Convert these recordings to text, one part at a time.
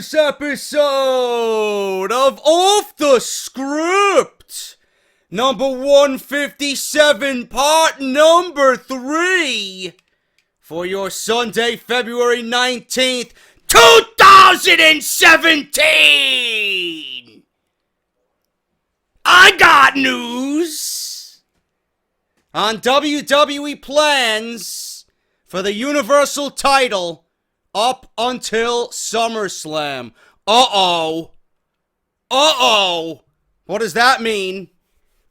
this episode of Off the Script, number 157, part number 3, for your Sunday, February 19th, 2017! I got news on WWE plans for the Universal title up until SummerSlam. Uh-oh. What does that mean?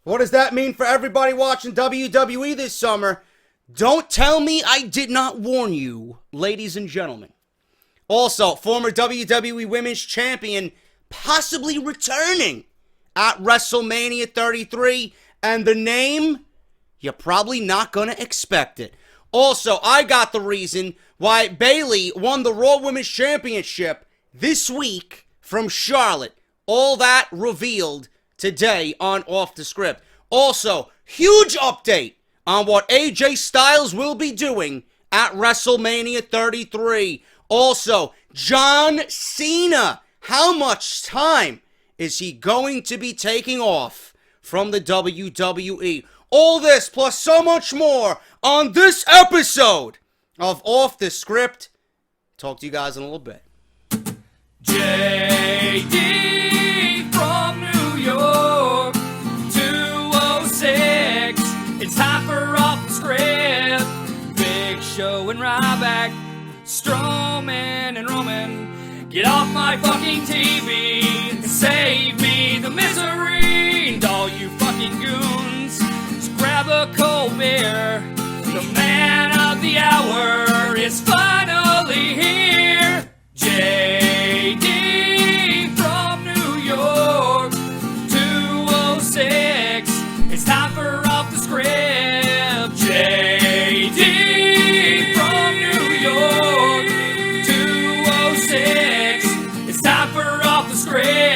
What does that mean for everybody watching WWE this summer? Don't tell me I did not warn you, ladies and gentlemen. Also, former WWE Women's Champion possibly returning at WrestleMania 33, and the name, you're probably not going to expect it. Also, I got the reason why Bayley won the Raw Women's Championship this week from Charlotte. All that revealed today on Off the Script. Also, huge update on what AJ Styles will be doing at WrestleMania 33. Also, John Cena. How much time is he going to be taking off from the WWE? All this plus so much more on this episode of Off the Script. Talk to you guys in a little bit. JD from New York, 206. It's time for Off the Script. Big Show and Ryback, Strowman and Roman. Get off my fucking TV and save me the misery. And all you fucking goons, just grab a cold beer. The man of the hour is finally here. JD from New York, 206. It's time for Off the Script. JD from New York, 206. It's time for Off the Script.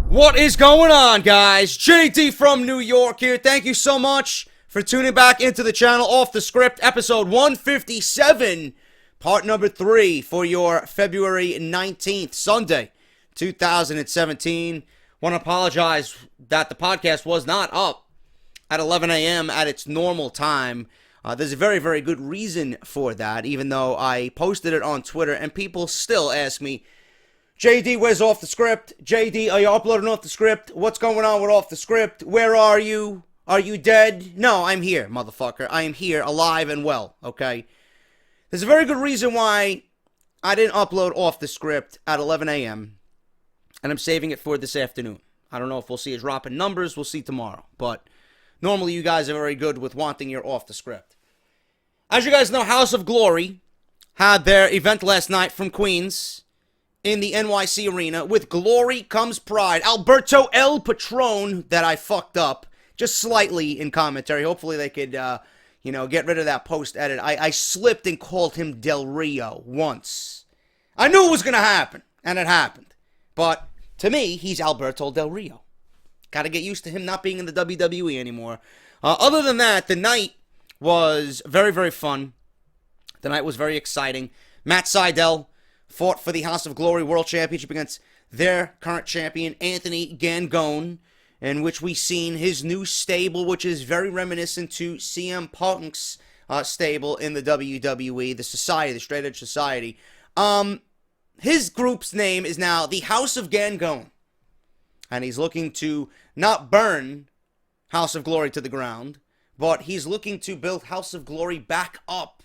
What is going on, guys? JD from New York here. Thank you so much for tuning back into the channel. Off the Script, episode 157, part number 3 for your February 19th, Sunday, 2017. Want to apologize that the podcast was not up at 11 a.m. at its normal time. There's a very, very good reason for that, even though I posted it on Twitter, and people still ask me, JD, where's Off the Script? JD, are you uploading Off the Script? What's going on with Off the Script? Where are you? Are you dead? No, I'm here, motherfucker. I am here, alive and well, okay? There's a very good reason why I didn't upload Off the Script at 11 a.m., and I'm saving it for this afternoon. I don't know if we'll see a drop in numbers. We'll see tomorrow. But normally you guys are very good with wanting your Off the Script. As you guys know, House of Glory had their event last night from Queens in the NYC Arena. With glory comes pride. Alberto El Patron, that I fucked up just slightly in commentary. Hopefully they could, get rid of that post-edit. I slipped and called him Del Rio once. I knew it was going to happen, and it happened. But to me, he's Alberto Del Rio. Got to get used to him not being in the WWE anymore. Other than that, the night was very, very fun. The night was very exciting. Matt Sydal fought for the House of Glory World Championship against their current champion, Anthony Gangone, in which we seen his new stable, which is very reminiscent to CM Punk's stable in the WWE, the Society, the Straight Edge Society. His group's name is now the House of Gangone, and he's looking to not burn House of Glory to the ground, but he's looking to build House of Glory back up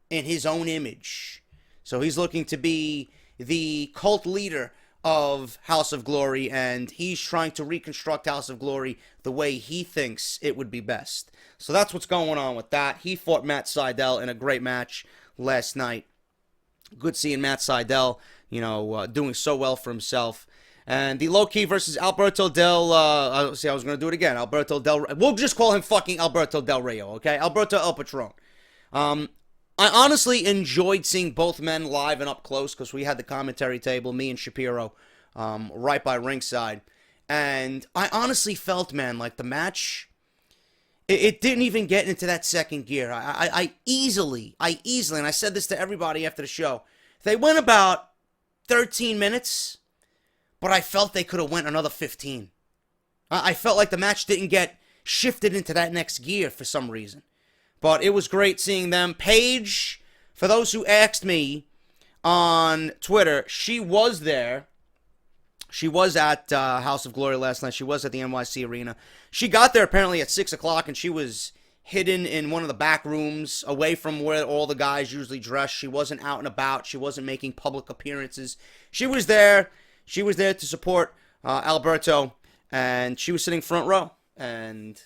in his own image. So he's looking to be the cult leader of House of Glory, and he's trying to reconstruct House of Glory the way he thinks it would be best. So that's what's going on with that. He fought Matt Sydal in a great match last night. Good seeing Matt Sydal, doing so well for himself. And the low-key versus Alberto I was going to do it again. We'll just call him fucking Alberto Del Rio, okay? Alberto El Patron. I honestly enjoyed seeing both men live and up close because we had the commentary table, me and Shapiro, right by ringside. And I honestly felt, man, like the match, it didn't even get into that second gear. I easily, and I said this to everybody after the show, they went about 13 minutes, but I felt they could have went another 15. I felt like the match didn't get shifted into that next gear for some reason. But it was great seeing them. Paige, for those who asked me on Twitter, she was there. She was at House of Glory last night. She was at the NYC Arena. She got there apparently at 6 o'clock, and she was hidden in one of the back rooms away from where all the guys usually dress. She wasn't out and about. She wasn't making public appearances. She was there. She was there to support Alberto, and she was sitting front row. And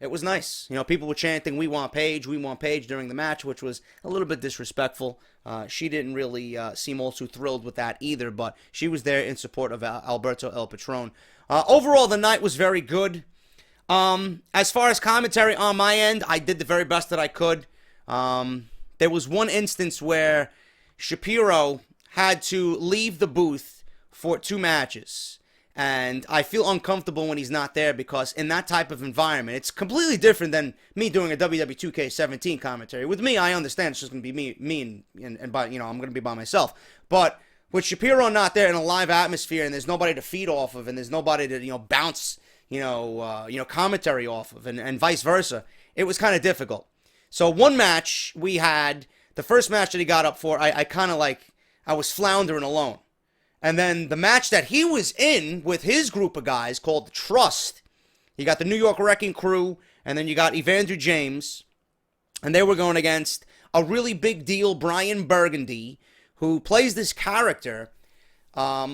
it was nice. You know, people were chanting, we want Paige during the match, which was a little bit disrespectful. She didn't really seem all too thrilled with that either, but she was there in support of Alberto El Patron. Overall, the night was very good. As far as commentary on my end, I did the very best that I could. There was one instance where Shapiro had to leave the booth for 2 matches. And I feel uncomfortable when he's not there because in that type of environment, it's completely different than me doing a WWE 2K17 commentary. With me, I understand it's just going to be me and by, you know, I'm going to be by myself. But with Shapiro not there in a live atmosphere and there's nobody to feed off of and there's nobody to, you know, bounce, commentary off of and vice versa, it was kind of difficult. So one match we had, the first match that he got up for, I kind of like, I was floundering alone. And then the match that he was in with his group of guys called The Trust, you got the New York Wrecking Crew, and then you got Evander James, and they were going against a really big deal Brian Burgundy, who plays this character.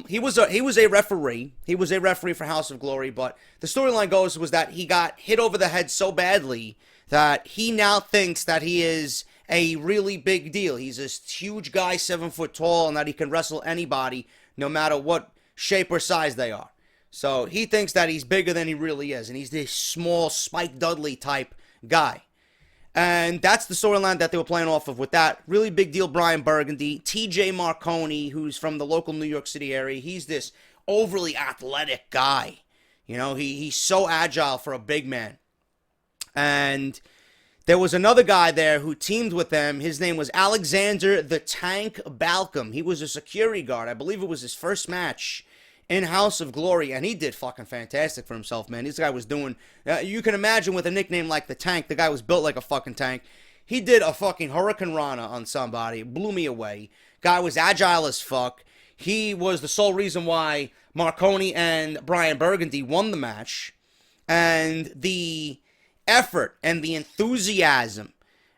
He was a referee. He was a referee for House of Glory, but the storyline was that he got hit over the head so badly that he now thinks that he is a really big deal. He's this huge guy, 7 foot tall, and that he can wrestle anybody, no matter what shape or size they are. So he thinks that he's bigger than he really is, and he's this small Spike Dudley type guy. And that's the storyline that they were playing off of with that. Really big deal Brian Burgundy. TJ Marconi, who's from the local New York City area, he's this overly athletic guy. You know, he's so agile for a big man. And there was another guy there who teamed with them. His name was Alexander the Tank Balcom. He was a security guard. I believe it was his first match in House of Glory, and he did fucking fantastic for himself, man. This guy was doing, you can imagine with a nickname like the Tank, the guy was built like a fucking tank. He did a fucking Hurricane Rana on somebody. It blew me away. Guy was agile as fuck. He was the sole reason why Marconi and Brian Burgundy won the match. And the effort and the enthusiasm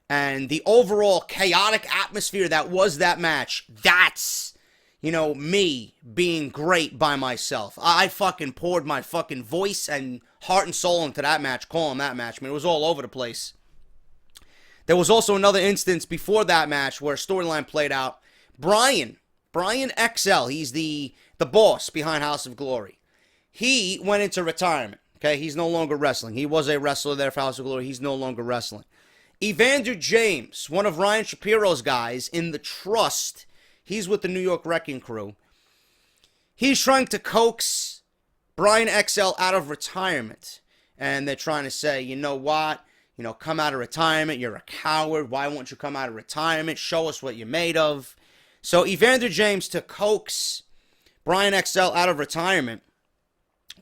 and the overall chaotic atmosphere that was that match, that's, you know, me being great by myself. I fucking poured my fucking voice and heart and soul into that match, calling that match. I mean, it was all over the place. There was also another instance before that match where a storyline played out. Brian XL, he's the boss behind House of Glory. He went into retirement. Okay, he's no longer wrestling. He was a wrestler there for House of Glory. He's no longer wrestling. Evander James, one of Ryan Shapiro's guys in The Trust, he's with the New York Wrecking Crew. He's trying to coax Brian XL out of retirement. And they're trying to say, you know what? You know, come out of retirement. You're a coward. Why won't you come out of retirement? Show us what you're made of. So Evander James, to coax Brian XL out of retirement,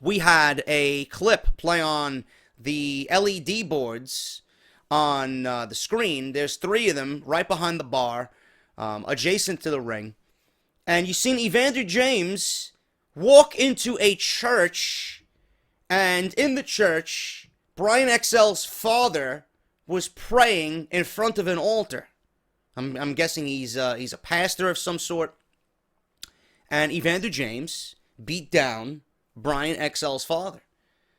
we had a clip play on the LED boards on the screen. There's 3 of them right behind the bar, adjacent to the ring. And you seen Evander James walk into a church, and in the church, Brian XL's father was praying in front of an altar. I'm guessing he's a pastor of some sort. And Evander James beat down Brian XL's father.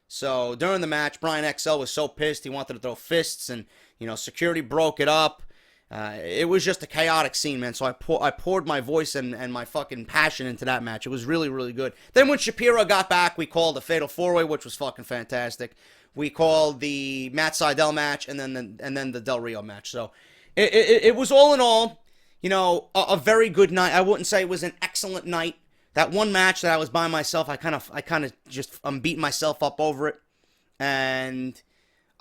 So during the match, Brian XL was so pissed he wanted to throw fists, and you know, security broke it up. It was just a chaotic scene, man. So I poured my voice and my fucking passion into that match. It was really, really good. Then when Shapiro got back, we called the Fatal 4-Way, which was fucking fantastic. We called the Matt Sydal match and then the Del Rio match. So it was all in all, you know, a very good night. I wouldn't say it was an excellent night. That one match that I was by myself, I kind of just beating myself up over it. And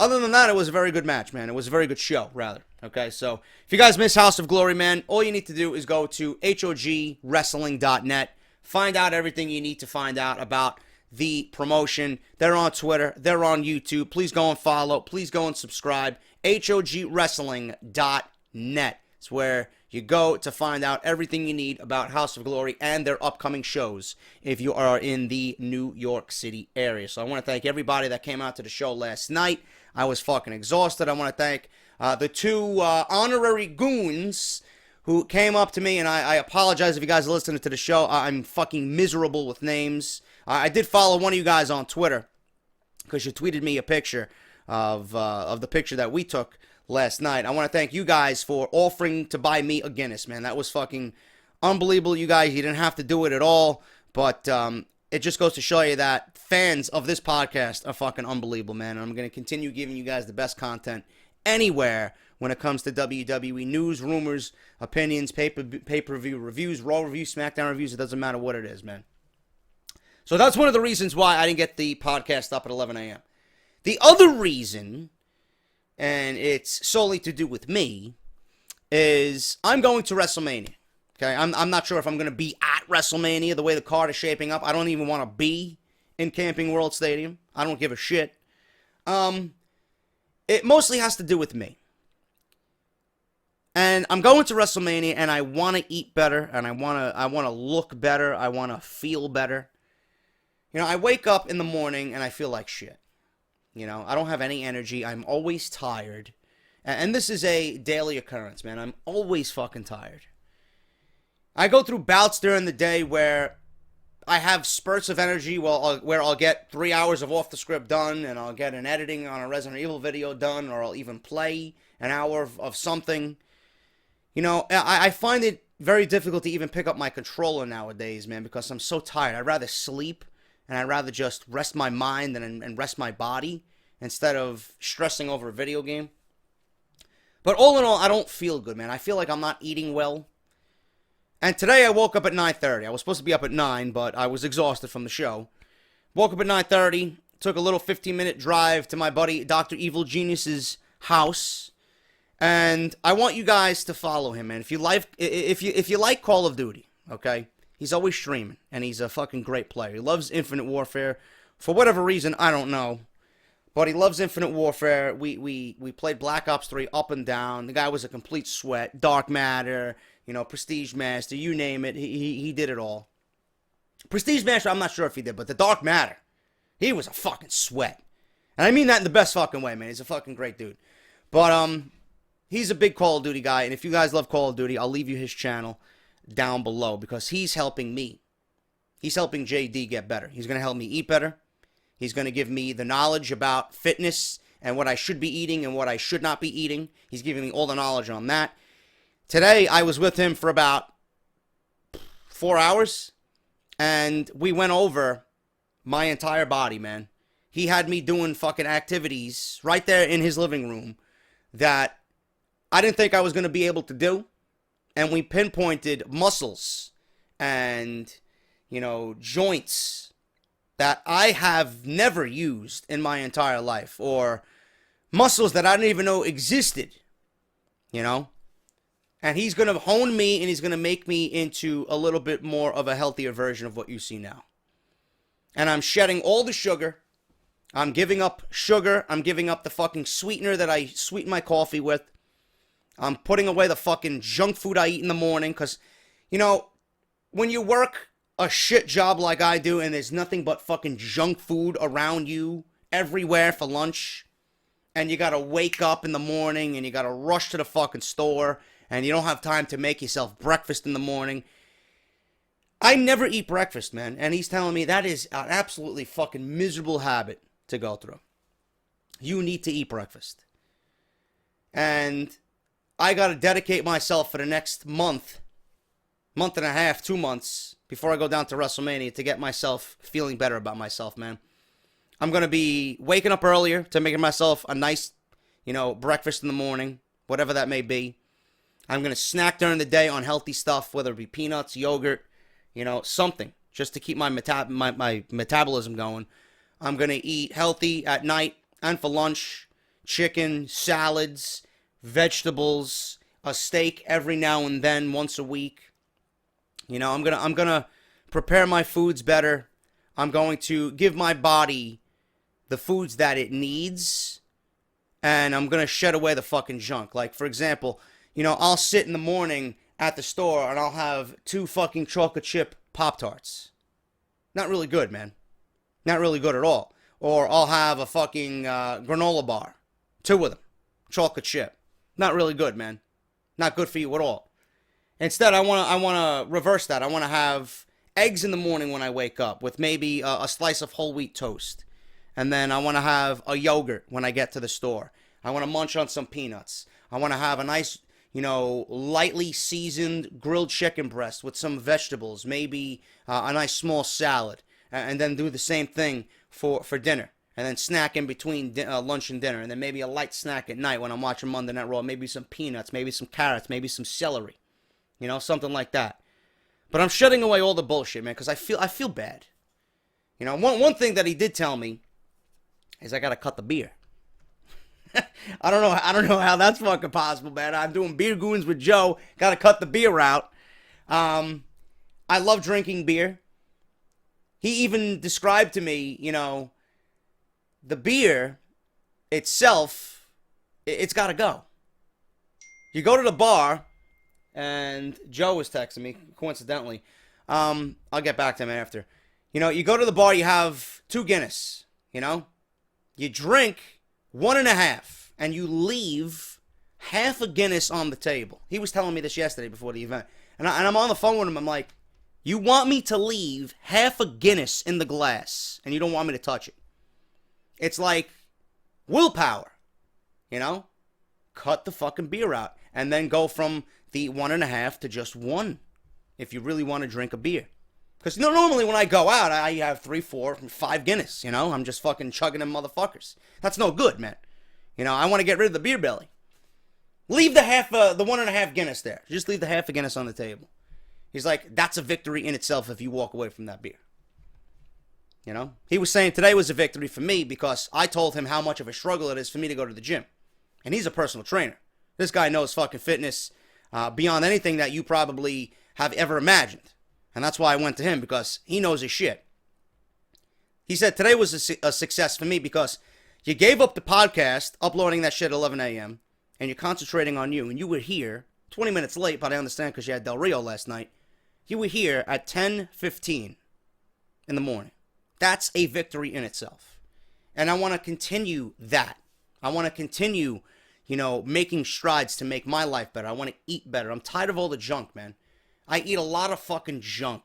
Other than that, it was a very good match, man. It was a very good show, rather. Okay, so if you guys miss House of Glory, man, all you need to do is go to hogwrestling.net. Find out everything you need to find out about the promotion. They're on Twitter. They're on YouTube. Please go and follow. Please go and subscribe. hogwrestling.net. It's where you go to find out everything you need about House of Glory and their upcoming shows if you are in the New York City area. So I want to thank everybody that came out to the show last night. I was fucking exhausted. I want to thank the two honorary goons who came up to me, and I apologize if you guys are listening to the show. I'm fucking miserable with names. I did follow one of you guys on Twitter because you tweeted me a picture of the picture that we took last night. I want to thank you guys for offering to buy me a Guinness, man. That was fucking unbelievable, you guys. You didn't have to do it at all, but it just goes to show you that fans of this podcast are fucking unbelievable, man. And I'm going to continue giving you guys the best content anywhere when it comes to WWE news, rumors, opinions, pay-per-view reviews, Raw reviews, SmackDown reviews. It doesn't matter what it is, man. So that's one of the reasons why I didn't get the podcast up at 11 a.m. The other reason, and it's solely to do with me, is I'm going to WrestleMania. Okay, I'm not sure if I'm going to be at WrestleMania the way the card is shaping up. I don't even want to be in Camping World Stadium. I don't give a shit. It mostly has to do with me. And I'm going to WrestleMania, and I want to eat better, and I want to look better. I want to feel better. You know, I wake up in the morning and I feel like shit. You know, I don't have any energy. I'm always tired. And this is a daily occurrence, man. I'm always fucking tired. I go through bouts during the day where I have spurts of energy where I'll get 3 hours of off the script done, and I'll get an editing on a Resident Evil video done, or I'll even play an hour of something. You know, I find it very difficult to even pick up my controller nowadays, man, because I'm so tired. I'd rather sleep, and I'd rather just rest my mind and rest my body instead of stressing over a video game. But all in all, I don't feel good, man. I feel like I'm not eating well. And today I woke up at 9:30. I was supposed to be up at 9, but I was exhausted from the show. Woke up at 9:30, took a little 15-minute drive to my buddy Dr. Evil Genius's house. And I want you guys to follow him, man. If you like Call of Duty, okay? He's always streaming, and he's a fucking great player. He loves Infinite Warfare. For whatever reason, I don't know. But he loves Infinite Warfare. We played Black Ops 3 up and down. The guy was a complete sweat. Dark Matter, you know, Prestige Master, you name it. He did it all. Prestige Master, I'm not sure if he did, but the Dark Matter, he was a fucking sweat. And I mean that in the best fucking way, man. He's a fucking great dude. But, he's a big Call of Duty guy, and if you guys love Call of Duty, I'll leave you his channel down below, because he's helping me. He's helping JD get better. He's going to help me eat better. He's going to give me the knowledge about fitness and what I should be eating and what I should not be eating. He's giving me all the knowledge on that. Today, I was with him for about 4 hours, and we went over my entire body, man. He had me doing fucking activities right there in his living room that I didn't think I was going to be able to do. And we pinpointed muscles and, you know, joints that I have never used in my entire life, or muscles that I didn't even know existed, you know? And he's going to hone me, and he's going to make me into a little bit more of a healthier version of what you see now. And I'm shedding all the sugar. I'm giving up sugar. I'm giving up the fucking sweetener that I sweeten my coffee with. I'm putting away the fucking junk food I eat in the morning, because, you know, when you work a shit job like I do and there's nothing but fucking junk food around you everywhere for lunch, and you gotta wake up in the morning and you gotta rush to the fucking store and you don't have time to make yourself breakfast in the morning. I never eat breakfast, man, and he's telling me that is an absolutely fucking miserable habit to go through. You need to eat breakfast. And I got to dedicate myself for the next month and a half, 2 months, before I go down to WrestleMania to get myself feeling better about myself, man. I'm going to be waking up earlier to making myself a nice, you know, breakfast in the morning, whatever that may be. I'm going to snack during the day on healthy stuff, whether it be peanuts, yogurt, you know, something, just to keep my metabolism going. I'm going to eat healthy at night and for lunch. chicken, salads, vegetables, a steak every now and then, once a week. You know, I'm gonna prepare my foods better. I'm going to give my body the foods that it needs, and I'm gonna shed away the fucking junk. Like, for example, you know, I'll sit in the morning at the store and I'll have 2 fucking chocolate chip Pop-Tarts. Not really good, man. Not really good at all. Or I'll have a fucking granola bar. 2 of them. Chocolate chip. Not really good, man. Not good for you at all. Instead, I wanna reverse that. I wanna have eggs in the morning when I wake up with maybe a slice of whole wheat toast. And then I wanna have a yogurt when I get to the store. I wanna munch on some peanuts. I wanna have a nice, you know, lightly seasoned grilled chicken breast with some vegetables. Maybe a nice small salad. And then do the same thing for dinner. And then snack in between lunch and dinner. And then maybe a light snack at night when I'm watching Monday Night Raw. Maybe some peanuts, maybe some carrots, maybe some celery. You know, something like that. But I'm shutting away all the bullshit, man, because I feel bad. You know, one thing that he did tell me is I gotta cut the beer. I don't know how that's fucking possible, man. I'm doing beer goons with Joe. Gotta cut the beer out. I love drinking beer. He even described to me, you know, the beer itself, it's got to go. You go to the bar, and Joe was texting me, coincidentally. I'll get back to him after. You know, you go to the bar, you have 2 Guinness, you know? You drink 1.5, and you leave half a Guinness on the table. He was telling me this yesterday before the event. And I'm on the phone with him, I'm like, you want me to leave half a Guinness in the glass, and you don't want me to touch it. It's like willpower, you know? Cut the fucking beer out, and then go from the 1.5 to just 1, if you really want to drink a beer. Because normally when I go out, I have 3, 4, 5 Guinness, you know? I'm just fucking chugging them motherfuckers. That's no good, man. You know, I want to get rid of the beer belly. Leave the 1.5 Guinness there. Just leave the half a Guinness on the table. He's like, that's a victory in itself if you walk away from that beer. You know? He was saying today was a victory for me because I told him how much of a struggle it is for me to go to the gym. And he's a personal trainer. This guy knows fucking fitness beyond anything that you probably have ever imagined. And that's why I went to him, because he knows his shit. He said today was a success for me because you gave up the podcast, uploading that shit at 11 a.m., and you're concentrating on you. And you were here 20 minutes late, but I understand because you had Del Rio last night. You were here at 10:15 in the morning. That's a victory in itself. And I want to continue that. I want to continue, you know, making strides to make my life better. I want to eat better. I'm tired of all the junk, man. I eat a lot of fucking junk.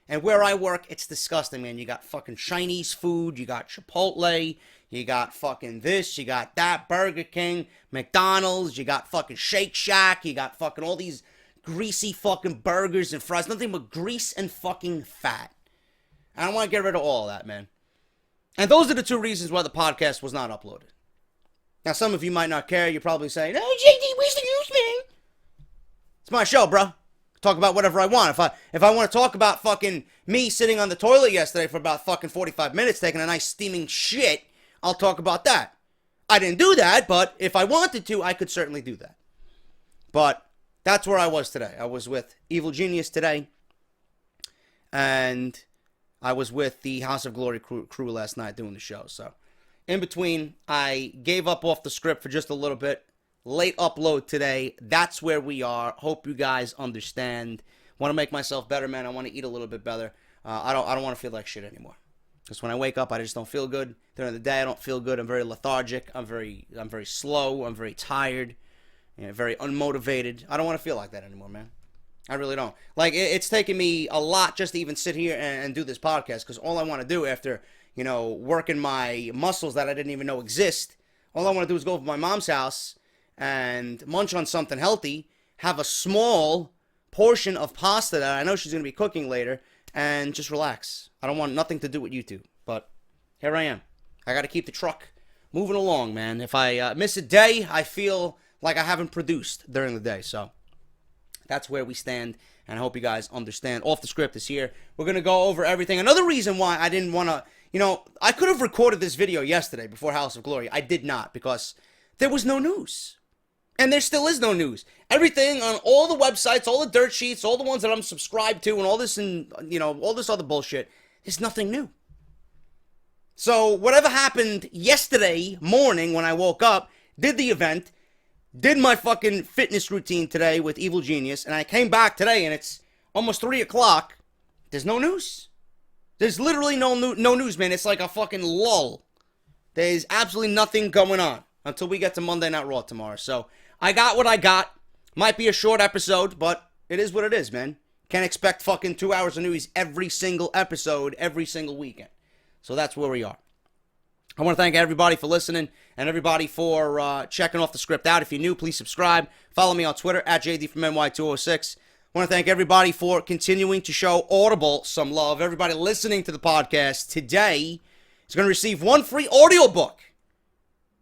And where I work, it's disgusting, man. You got fucking Chinese food. You got Chipotle. You got fucking this. You got that. Burger King. McDonald's. You got fucking Shake Shack. You got fucking all these greasy fucking burgers and fries. Nothing but grease and fucking fat. And I want to get rid of all of that, man. And those are the 2 reasons why the podcast was not uploaded. Now, some of you might not care. You're probably saying, oh, JD, where's the news, man? It's my show, bro. Talk about whatever I want. If I want to talk about fucking me sitting on the toilet yesterday for about fucking 45 minutes taking a nice steaming shit, I'll talk about that. I didn't do that, but if I wanted to, I could certainly do that. But that's where I was today. I was with Evil Genius today, and I was with the House of Glory crew last night doing the show. So in between, I gave up off the script for just a little bit. Late upload today. That's where we are. Hope you guys understand. Want to make myself better, man. I want to eat a little bit better. I don't want to feel like shit anymore. Because when I wake up, I just don't feel good. During the day, I don't feel good. I'm very lethargic. I'm very slow. I'm very tired. You know, very unmotivated. I don't want to feel like that anymore, man. I really don't. Like, it's taken me a lot just to even sit here and do this podcast. Because all I want to do after, you know, working my muscles that I didn't even know exist, all I want to do is go over to my mom's house and munch on something healthy, have a small portion of pasta that I know she's going to be cooking later, and just relax. I don't want nothing to do with YouTube, but here I am. I got to keep the truck moving along, man. If I miss a day, I feel like I haven't produced during the day, so that's where we stand, and I hope you guys understand. Off the Script is here. We're going to go over everything. Another reason why I didn't want to, you know, I could have recorded this video yesterday before House of Glory. I did not, because there was no news. And there still is no news. Everything on all the websites, all the dirt sheets, all the ones that I'm subscribed to, and all this all this other bullshit, there's nothing new. So whatever happened yesterday morning when I woke up, did the event, did my fucking fitness routine today with Evil Genius, and I came back today and it's almost 3 o'clock. There's no news. There's literally no news, man. It's like a fucking lull. There's absolutely nothing going on until we get to Monday Night Raw tomorrow. So I got what I got. Might be a short episode, but it is what it is, man. Can't expect fucking 2 hours of news every single episode, every single weekend. So that's where we are. I want to thank everybody for listening and everybody for checking off the script out. If you're new, please subscribe. Follow me on Twitter at JD from NY206. I want to thank everybody for continuing to show Audible some love. Everybody listening to the podcast today is going to receive one free audiobook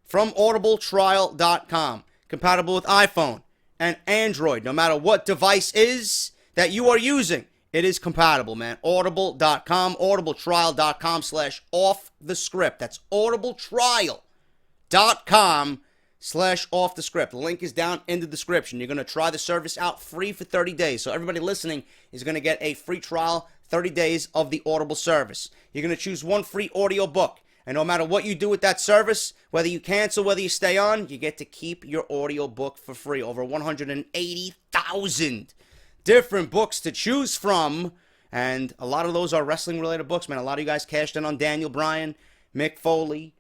from audibletrial.com. Compatible with iPhone and Android. No matter what device is that you are using, it is compatible, man. Audible.com, audibletrial.com/off the script. That's audibletrial.com/off the script. The link is down in the description. You're going to try the service out free for 30 days. So everybody listening is going to get a free trial, 30 days of the Audible service. You're going to choose one free audio book. And no matter what you do with that service, whether you cancel, whether you stay on, you get to keep your audio book for free. Over 180,000 different books to choose from. And a lot of those are wrestling-related books, man. A lot of you guys cashed in on Daniel Bryan, Mick Foley,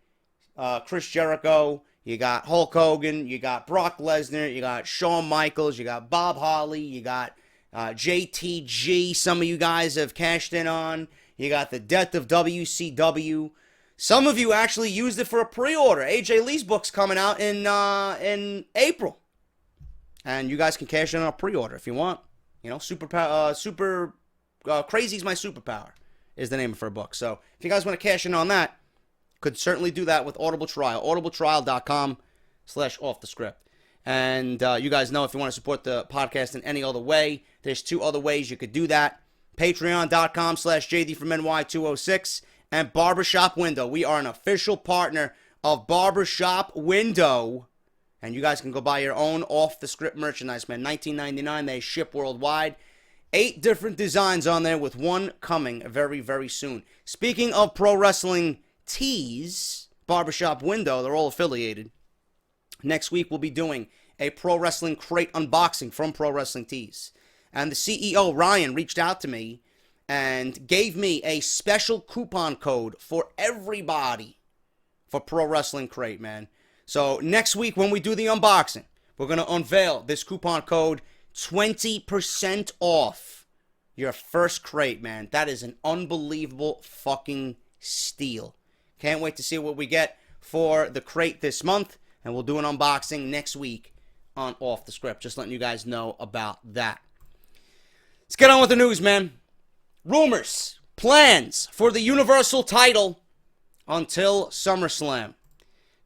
Chris Jericho. You got Hulk Hogan. You got Brock Lesnar. You got Shawn Michaels. You got Bob Holly. You got JTG. Some of you guys have cashed in on. You got the death of WCW. Some of you actually used it for a pre-order. AJ Lee's book's coming out in April. And you guys can cash in on a pre-order if you want. You know, Crazy's My Superpower is the name of her book. So if you guys want to cash in on that, could certainly do that with Audible Trial. audibletrial.com/off the script. And you guys know if you want to support the podcast in any other way, there's 2 other ways you could do that. Patreon.com/JD from NY206 and Barbershop Window. We are an official partner of Barbershop Window. And you guys can go buy your own off-the-script merchandise, man. $19.99. They ship worldwide. 8 different designs on there with one coming very, very soon. Speaking of pro wrestling tees, Barbershop Window, they're all affiliated. Next week we'll be doing a pro wrestling crate unboxing from Pro Wrestling Tees. And the CEO, Ryan, reached out to me and gave me a special coupon code for everybody for Pro Wrestling Crate, man. So next week when we do the unboxing, we're going to unveil this coupon code, 20% off your first crate, man. That is an unbelievable fucking steal. Can't wait to see what we get for the crate this month, and we'll do an unboxing next week on Off the Script. Just letting you guys know about that. Let's get on with the news, man. Rumors, plans for the Universal title until SummerSlam.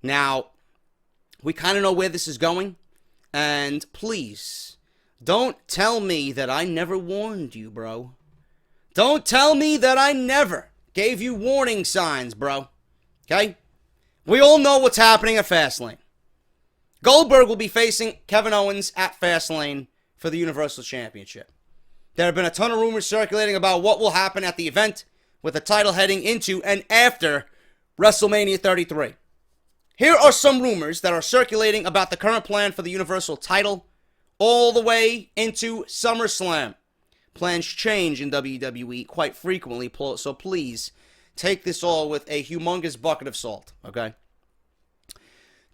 Now, we kind of know where this is going, and please, don't tell me that I never warned you, bro. Don't tell me that I never gave you warning signs, bro. Okay? We all know what's happening at Fastlane. Goldberg will be facing Kevin Owens at Fastlane for the Universal Championship. There have been a ton of rumors circulating about what will happen at the event with the title heading into and after WrestleMania 33. Here are some rumors that are circulating about the current plan for the Universal title all the way into SummerSlam. Plans change in WWE quite frequently, so please take this all with a humongous bucket of salt, okay?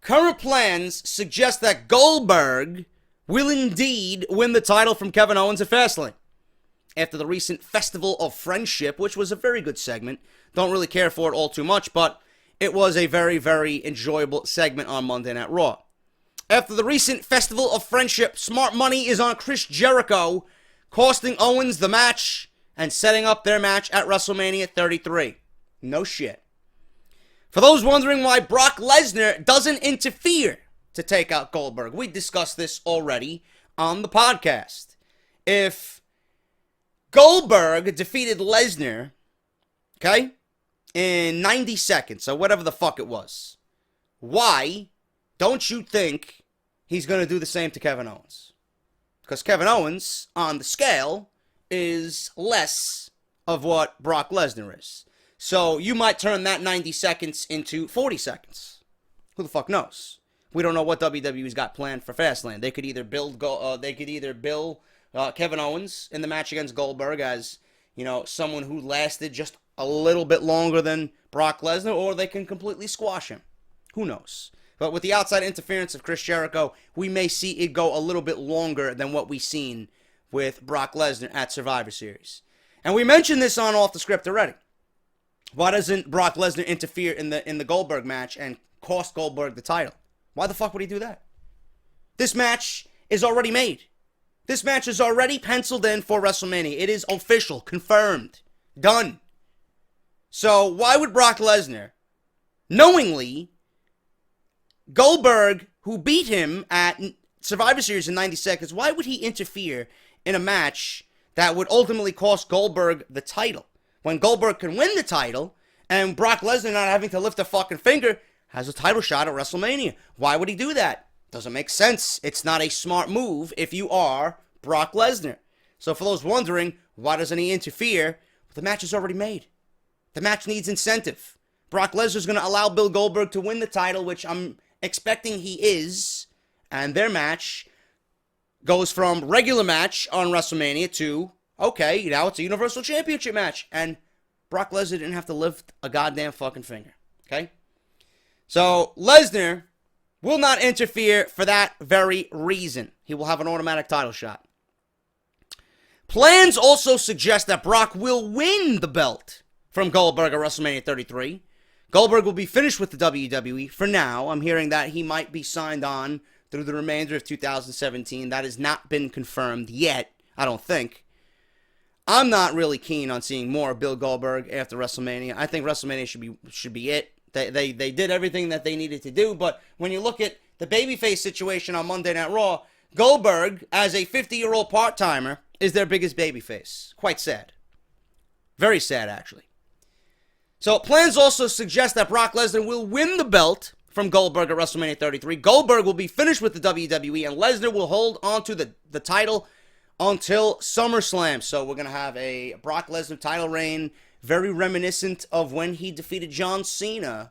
Current plans suggest that Goldberg will indeed win the title from Kevin Owens at Fastlane. After the recent Festival of Friendship, which was a very good segment. Don't really care for it all too much, but it was a very, very enjoyable segment on Monday Night Raw. After the recent Festival of Friendship, smart money is on Chris Jericho, costing Owens the match and setting up their match at WrestleMania 33. No shit. For those wondering why Brock Lesnar doesn't interfere to take out Goldberg, we discussed this already on the podcast. If Goldberg defeated Lesnar, okay, in 90 seconds, so whatever the fuck it was, why don't you think he's going to do the same to Kevin Owens? Because Kevin Owens, on the scale, is less of what Brock Lesnar is. So you might turn that 90 seconds into 40 seconds. Who the fuck knows? We don't know what WWE's got planned for Fastlane. They could either bill Kevin Owens in the match against Goldberg as, you know, someone who lasted just a little bit longer than Brock Lesnar, or they can completely squash him. Who knows? But with the outside interference of Chris Jericho, we may see it go a little bit longer than what we've seen with Brock Lesnar at Survivor Series. And we mentioned this on Off the Script already. Why doesn't Brock Lesnar interfere in the Goldberg match and cost Goldberg the title? Why the fuck would he do that? This match is already made. This match is already penciled in for WrestleMania. It is official, confirmed, done. So why would Brock Lesnar, knowingly, Goldberg, who beat him at Survivor Series in 90 seconds, why would he interfere in a match that would ultimately cost Goldberg the title? When Goldberg can win the title, and Brock Lesnar, not having to lift a fucking finger, has a title shot at WrestleMania. Why would he do that? Doesn't make sense. It's not a smart move if you are Brock Lesnar. So for those wondering, why doesn't he interfere? The match is already made. The match needs incentive. Brock Lesnar's going to allow Bill Goldberg to win the title, which I'm expecting he is. And their match goes from regular match on WrestleMania to, okay, now it's a Universal Championship match. And Brock Lesnar didn't have to lift a goddamn fucking finger. Okay? So Lesnar will not interfere for that very reason. He will have an automatic title shot. Plans also suggest that Brock will win the belt from Goldberg at WrestleMania 33. Goldberg will be finished with the WWE for now. I'm hearing that he might be signed on through the remainder of 2017. That has not been confirmed yet, I don't think. I'm not really keen on seeing more of Bill Goldberg after WrestleMania. I think WrestleMania should be it. They did everything that they needed to do, but when you look at the babyface situation on Monday Night Raw, Goldberg, as a 50-year-old part-timer, is their biggest babyface. Quite sad. Very sad, actually. So plans also suggest that Brock Lesnar will win the belt from Goldberg at WrestleMania 33. Goldberg will be finished with the WWE, and Lesnar will hold onto the title until SummerSlam. So we're going to have a Brock Lesnar title reign, very reminiscent of when he defeated John Cena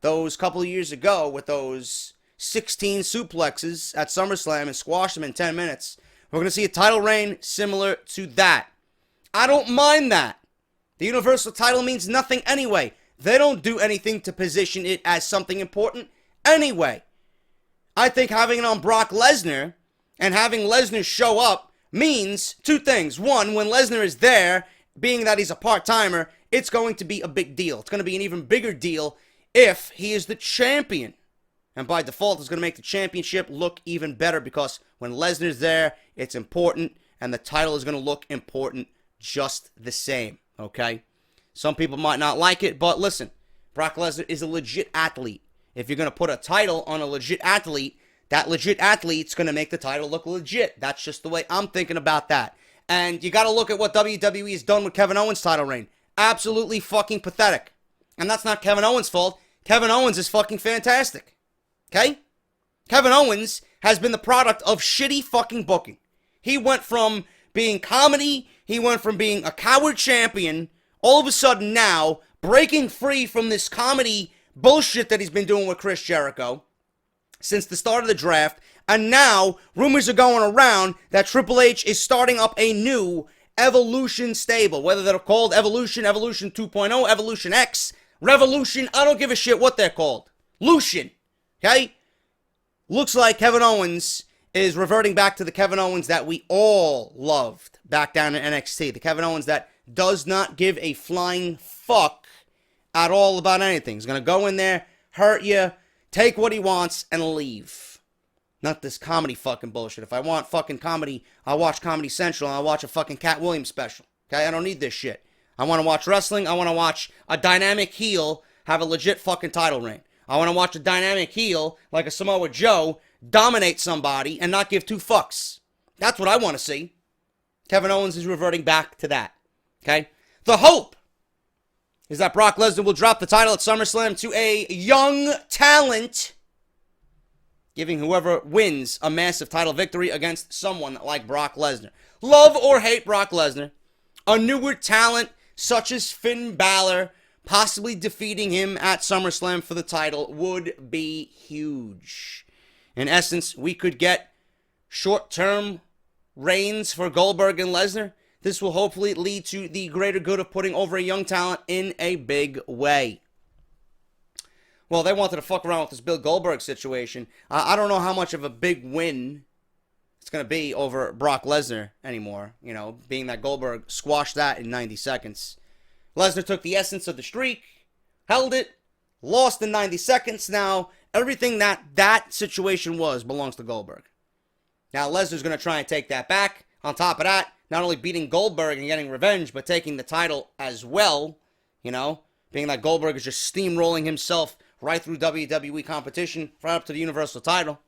those couple of years ago with those 16 suplexes at SummerSlam and squashed him in 10 minutes. We're going to see a title reign similar to that. I don't mind that. The Universal title means nothing anyway. They don't do anything to position it as something important anyway. I think having it on Brock Lesnar and having Lesnar show up means two things. One, when Lesnar is there, being that he's a part-timer, it's going to be a big deal. It's going to be an even bigger deal if he is the champion. And by default, it's going to make the championship look even better because when Lesnar's there, it's important, and the title is going to look important just the same, okay? Some people might not like it, but listen, Brock Lesnar is a legit athlete. If you're going to put a title on a legit athlete, that legit athlete's going to make the title look legit. That's just the way I'm thinking about that. And you got to look at what WWE has done with Kevin Owens' title reign. Absolutely fucking pathetic. And that's not Kevin Owens' fault. Kevin Owens is fucking fantastic. Okay? Kevin Owens has been the product of shitty fucking booking. He went from being comedy, he went from being a coward champion, all of a sudden now, breaking free from this comedy bullshit that he's been doing with Chris Jericho since the start of the draft, and now rumors are going around that Triple H is starting up a new Evolution stable, whether they're called Evolution, Evolution 2.0, Evolution X, Revolution, I don't give a shit what they're called. Lucian, okay? Looks like Kevin Owens is reverting back to the Kevin Owens that we all loved back down in NXT. The Kevin Owens that does not give a flying fuck at all about anything. He's going to go in there, hurt you, take what he wants, and leave. Not this comedy fucking bullshit. If I want fucking comedy, I'll watch Comedy Central and I'll watch a fucking Cat Williams special. Okay? I don't need this shit. I want to watch wrestling. I want to watch a dynamic heel have a legit fucking title reign. I want to watch a dynamic heel, like a Samoa Joe, dominate somebody and not give two fucks. That's what I want to see. Kevin Owens is reverting back to that. Okay? The hope is that Brock Lesnar will drop the title at SummerSlam to a young talent giving whoever wins a massive title victory against someone like Brock Lesnar. Love or hate Brock Lesnar, a newer talent such as Finn Balor possibly defeating him at SummerSlam for the title would be huge. In essence, we could get short-term reigns for Goldberg and Lesnar. This will hopefully lead to the greater good of putting over a young talent in a big way. Well, they wanted to fuck around with this Bill Goldberg situation. I don't know how much of a big win it's going to be over Brock Lesnar anymore, you know, being that Goldberg squashed that in 90 seconds. Lesnar took the essence of the streak, held it, lost in 90 seconds. Now, everything that situation was belongs to Goldberg. Now, Lesnar's going to try and take that back. On top of that, not only beating Goldberg and getting revenge, but taking the title as well, you know, being that Goldberg is just steamrolling himself right through WWE competition, right up to the Universal title.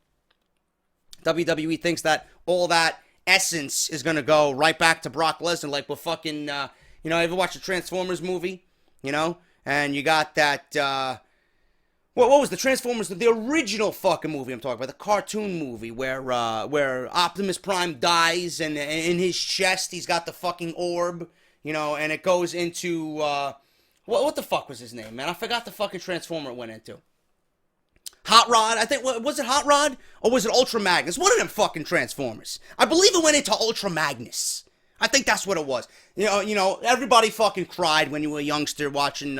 WWE thinks that all that essence is going to go right back to Brock Lesnar, like we're fucking, you know, ever watch the Transformers movie, you know, and you got that, what was the Transformers, the original fucking movie I'm talking about, the cartoon movie where Optimus Prime dies and in his chest he's got the fucking orb, you know, and it goes into, what the fuck was his name, man? I forgot the fucking Transformer it went into. Hot Rod, I think, was it Hot Rod? Or was it Ultra Magnus? One of them fucking Transformers. I believe it went into Ultra Magnus. I think that's what it was. You know, everybody fucking cried when you were a youngster watching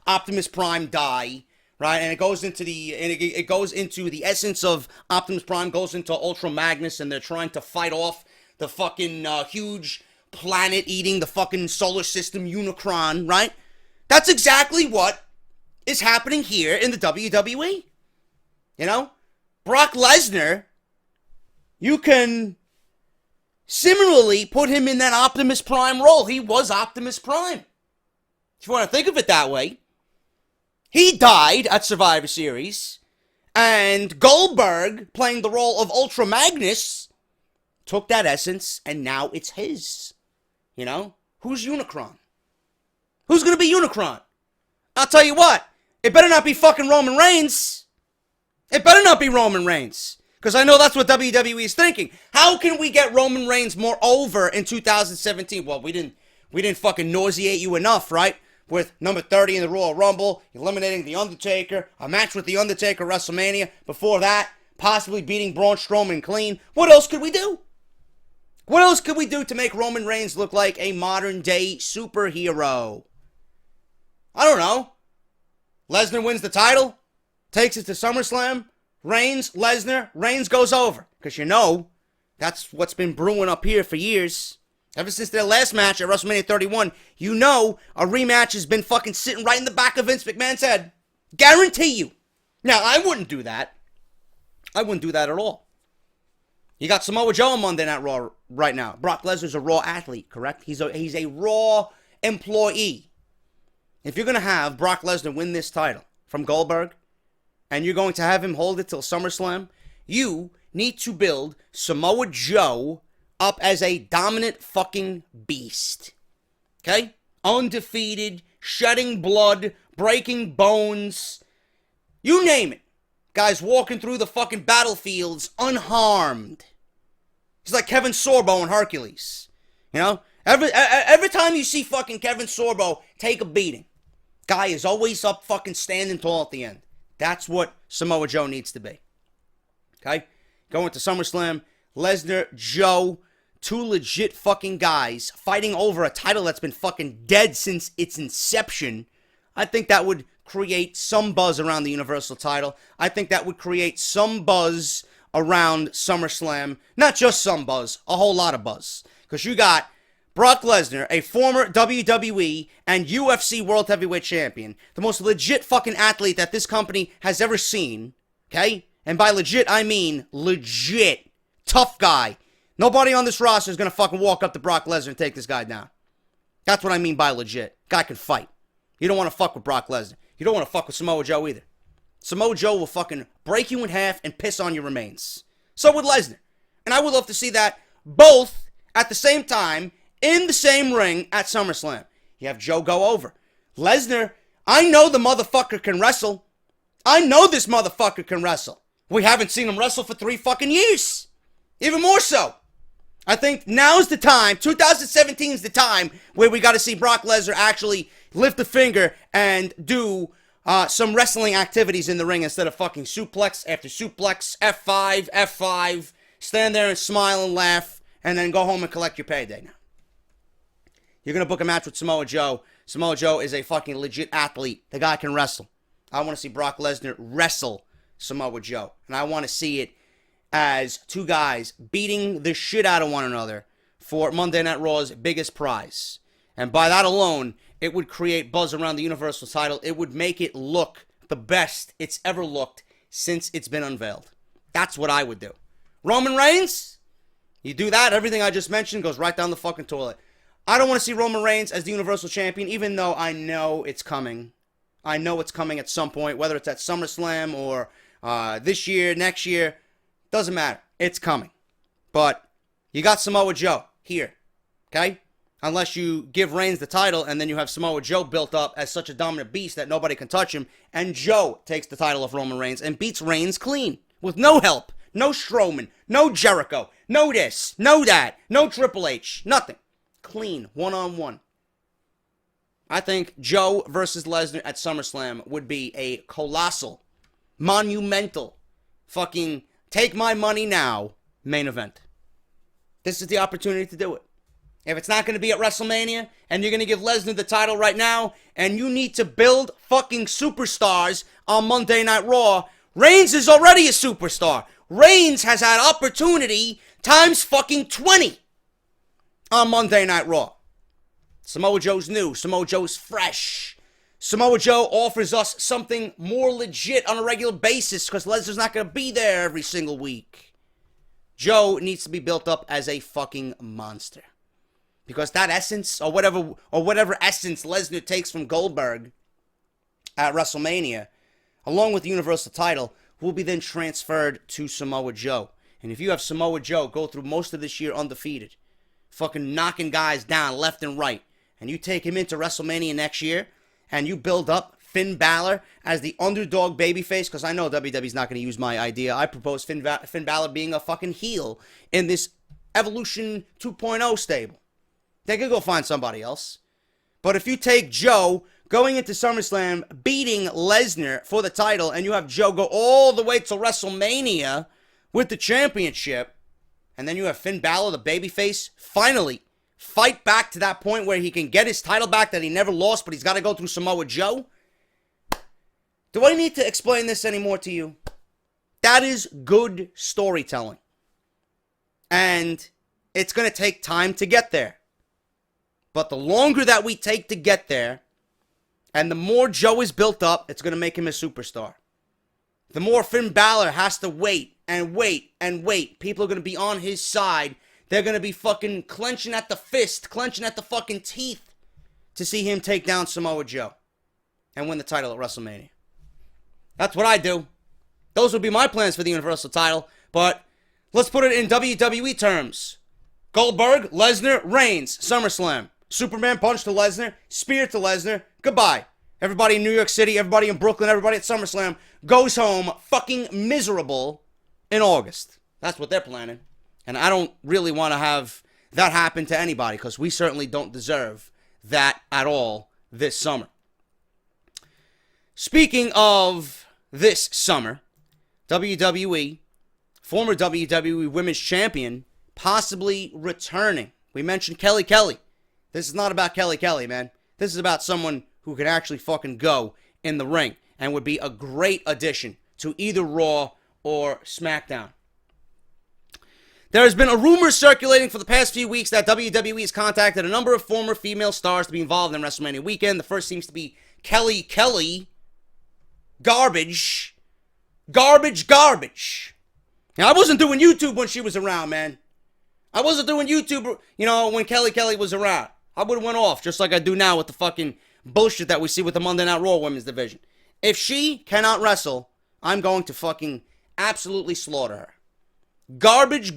Optimus Prime die, right? And it goes into the essence of Optimus Prime goes into Ultra Magnus, and they're trying to fight off the fucking huge planet eating the fucking solar system Unicron, right? That's exactly what is happening here in the WWE. You know, Brock Lesnar, you can similarly put him in that Optimus Prime role. He was Optimus Prime. If you want to think of it that way. He died at Survivor Series, and Goldberg, playing the role of Ultra Magnus, took that essence, and now it's his. You know? Who's Unicron? Who's going to be Unicron? I'll tell you what. It better not be fucking Roman Reigns. It better not be Roman Reigns. Because I know that's what WWE is thinking. How can we get Roman Reigns more over in 2017? Well, we didn't fucking nauseate you enough, right? With number 30 in the Royal Rumble, eliminating The Undertaker, a match with The Undertaker WrestleMania. Before that, possibly beating Braun Strowman clean. What else could we do? What else could we do to make Roman Reigns look like a modern-day superhero? I don't know. Lesnar wins the title. Takes it to SummerSlam, Reigns, Lesnar, Reigns goes over. Because you know, that's what's been brewing up here for years. Ever since their last match at WrestleMania 31, you know a rematch has been fucking sitting right in the back of Vince McMahon's head. Guarantee you. Now, I wouldn't do that. I wouldn't do that at all. You got Samoa Joe on Monday Night Raw right now. Brock Lesnar's a Raw athlete, correct? He's a Raw employee. If you're going to have Brock Lesnar win this title from Goldberg, and you're going to have him hold it till SummerSlam, you need to build Samoa Joe up as a dominant fucking beast. Okay? Undefeated, shedding blood, breaking bones. You name it. Guys walking through the fucking battlefields unharmed. He's like Kevin Sorbo in Hercules. You know? Every time you see fucking Kevin Sorbo take a beating, guy is always up fucking standing tall at the end. That's what Samoa Joe needs to be. Okay? Going to SummerSlam, Lesnar, Joe, two legit fucking guys fighting over a title that's been fucking dead since its inception. I think that would create some buzz around the Universal title. I think that would create some buzz around SummerSlam. Not just some buzz, a whole lot of buzz. Because you got Brock Lesnar, a former WWE and UFC World Heavyweight Champion, the most legit fucking athlete that this company has ever seen, okay? And by legit, I mean legit. Tough guy. Nobody on this roster is going to fucking walk up to Brock Lesnar and take this guy down. That's what I mean by legit. Guy can fight. You don't want to fuck with Brock Lesnar. You don't want to fuck with Samoa Joe either. Samoa Joe will fucking break you in half and piss on your remains. So would Lesnar. And I would love to see that both at the same time in the same ring at SummerSlam. You have Joe go over. Lesnar, I know the motherfucker can wrestle. I know this motherfucker can wrestle. We haven't seen him wrestle for 3 fucking years. Even more so. I think now's the time, 2017 is the time where we got to see Brock Lesnar actually lift a finger and do some wrestling activities in the ring instead of fucking suplex after suplex, F5, stand there and smile and laugh, and then go home and collect your payday now. You're going to book a match with Samoa Joe. Samoa Joe is a fucking legit athlete. The guy can wrestle. I want to see Brock Lesnar wrestle Samoa Joe. And I want to see it as 2 guys beating the shit out of one another for Monday Night Raw's biggest prize. And by that alone, it would create buzz around the Universal title. It would make it look the best it's ever looked since it's been unveiled. That's what I would do. Roman Reigns, you do that, everything I just mentioned goes right down the fucking toilet. I don't want to see Roman Reigns as the Universal Champion, even though I know it's coming. I know it's coming at some point, whether it's at SummerSlam or this year, next year. Doesn't matter. It's coming. But you got Samoa Joe here, okay? Unless you give Reigns the title and then you have Samoa Joe built up as such a dominant beast that nobody can touch him, and Joe takes the title of Roman Reigns and beats Reigns clean with no help, no Strowman, no Jericho, no this, no that, no Triple H, nothing. Clean, one-on-one. I think Joe versus Lesnar at SummerSlam would be a colossal, monumental, fucking take my money now main event. This is the opportunity to do it. If it's not going to be at WrestleMania and you're going to give Lesnar the title right now and you need to build fucking superstars on Monday Night Raw, Reigns is already a superstar. Reigns has had opportunity times fucking 20 on Monday Night Raw. Samoa Joe's new. Samoa Joe's fresh. Samoa Joe offers us something more legit on a regular basis because Lesnar's not going to be there every single week. Joe needs to be built up as a fucking monster. Because that essence, or whatever essence Lesnar takes from Goldberg at WrestleMania, along with the Universal title, will be then transferred to Samoa Joe. And if you have Samoa Joe go through most of this year undefeated, fucking knocking guys down left and right, and you take him into WrestleMania next year, and you build up Finn Balor as the underdog babyface, because I know WWE's not going to use my idea. I propose Finn Balor being a fucking heel in this Evolution 2.0 stable. They could go find somebody else. But if you take Joe going into SummerSlam, beating Lesnar for the title, and you have Joe go all the way to WrestleMania with the championship, and then you have Finn Balor, the babyface, finally fight back to that point where he can get his title back that he never lost, but he's got to go through Samoa Joe. Do I need to explain this anymore to you? That is good storytelling. And it's going to take time to get there. But the longer that we take to get there, and the more Joe is built up, it's going to make him a superstar. The more Finn Balor has to wait and wait and wait. People are going to be on his side. They're going to be fucking clenching at the fist, clenching at the fucking teeth to see him take down Samoa Joe and win the title at WrestleMania. That's what I do. Those would be my plans for the Universal title. But let's put it in WWE terms. Goldberg, Lesnar, Reigns, SummerSlam. Superman punch to Lesnar, spear to Lesnar, goodbye. Everybody in New York City, everybody in Brooklyn, everybody at SummerSlam goes home fucking miserable in August. That's what they're planning. And I don't really want to have that happen to anybody because we certainly don't deserve that at all this summer. Speaking of this summer, WWE, former WWE Women's Champion, possibly returning. We mentioned Kelly Kelly. This is not about Kelly Kelly, man. This is about someone who can actually fucking go in the ring and would be a great addition to either Raw or SmackDown. There has been a rumor circulating for the past few weeks that WWE has contacted a number of former female stars to be involved in WrestleMania weekend. The first seems to be Kelly Kelly. Garbage. Now, I wasn't doing YouTube when she was around, man. I wasn't doing YouTube, when Kelly Kelly was around. I would have went off just like I do now with the fucking bullshit that we see with the Monday Night Raw Women's Division. If she cannot wrestle, I'm going to fucking absolutely slaughter her. Garbage.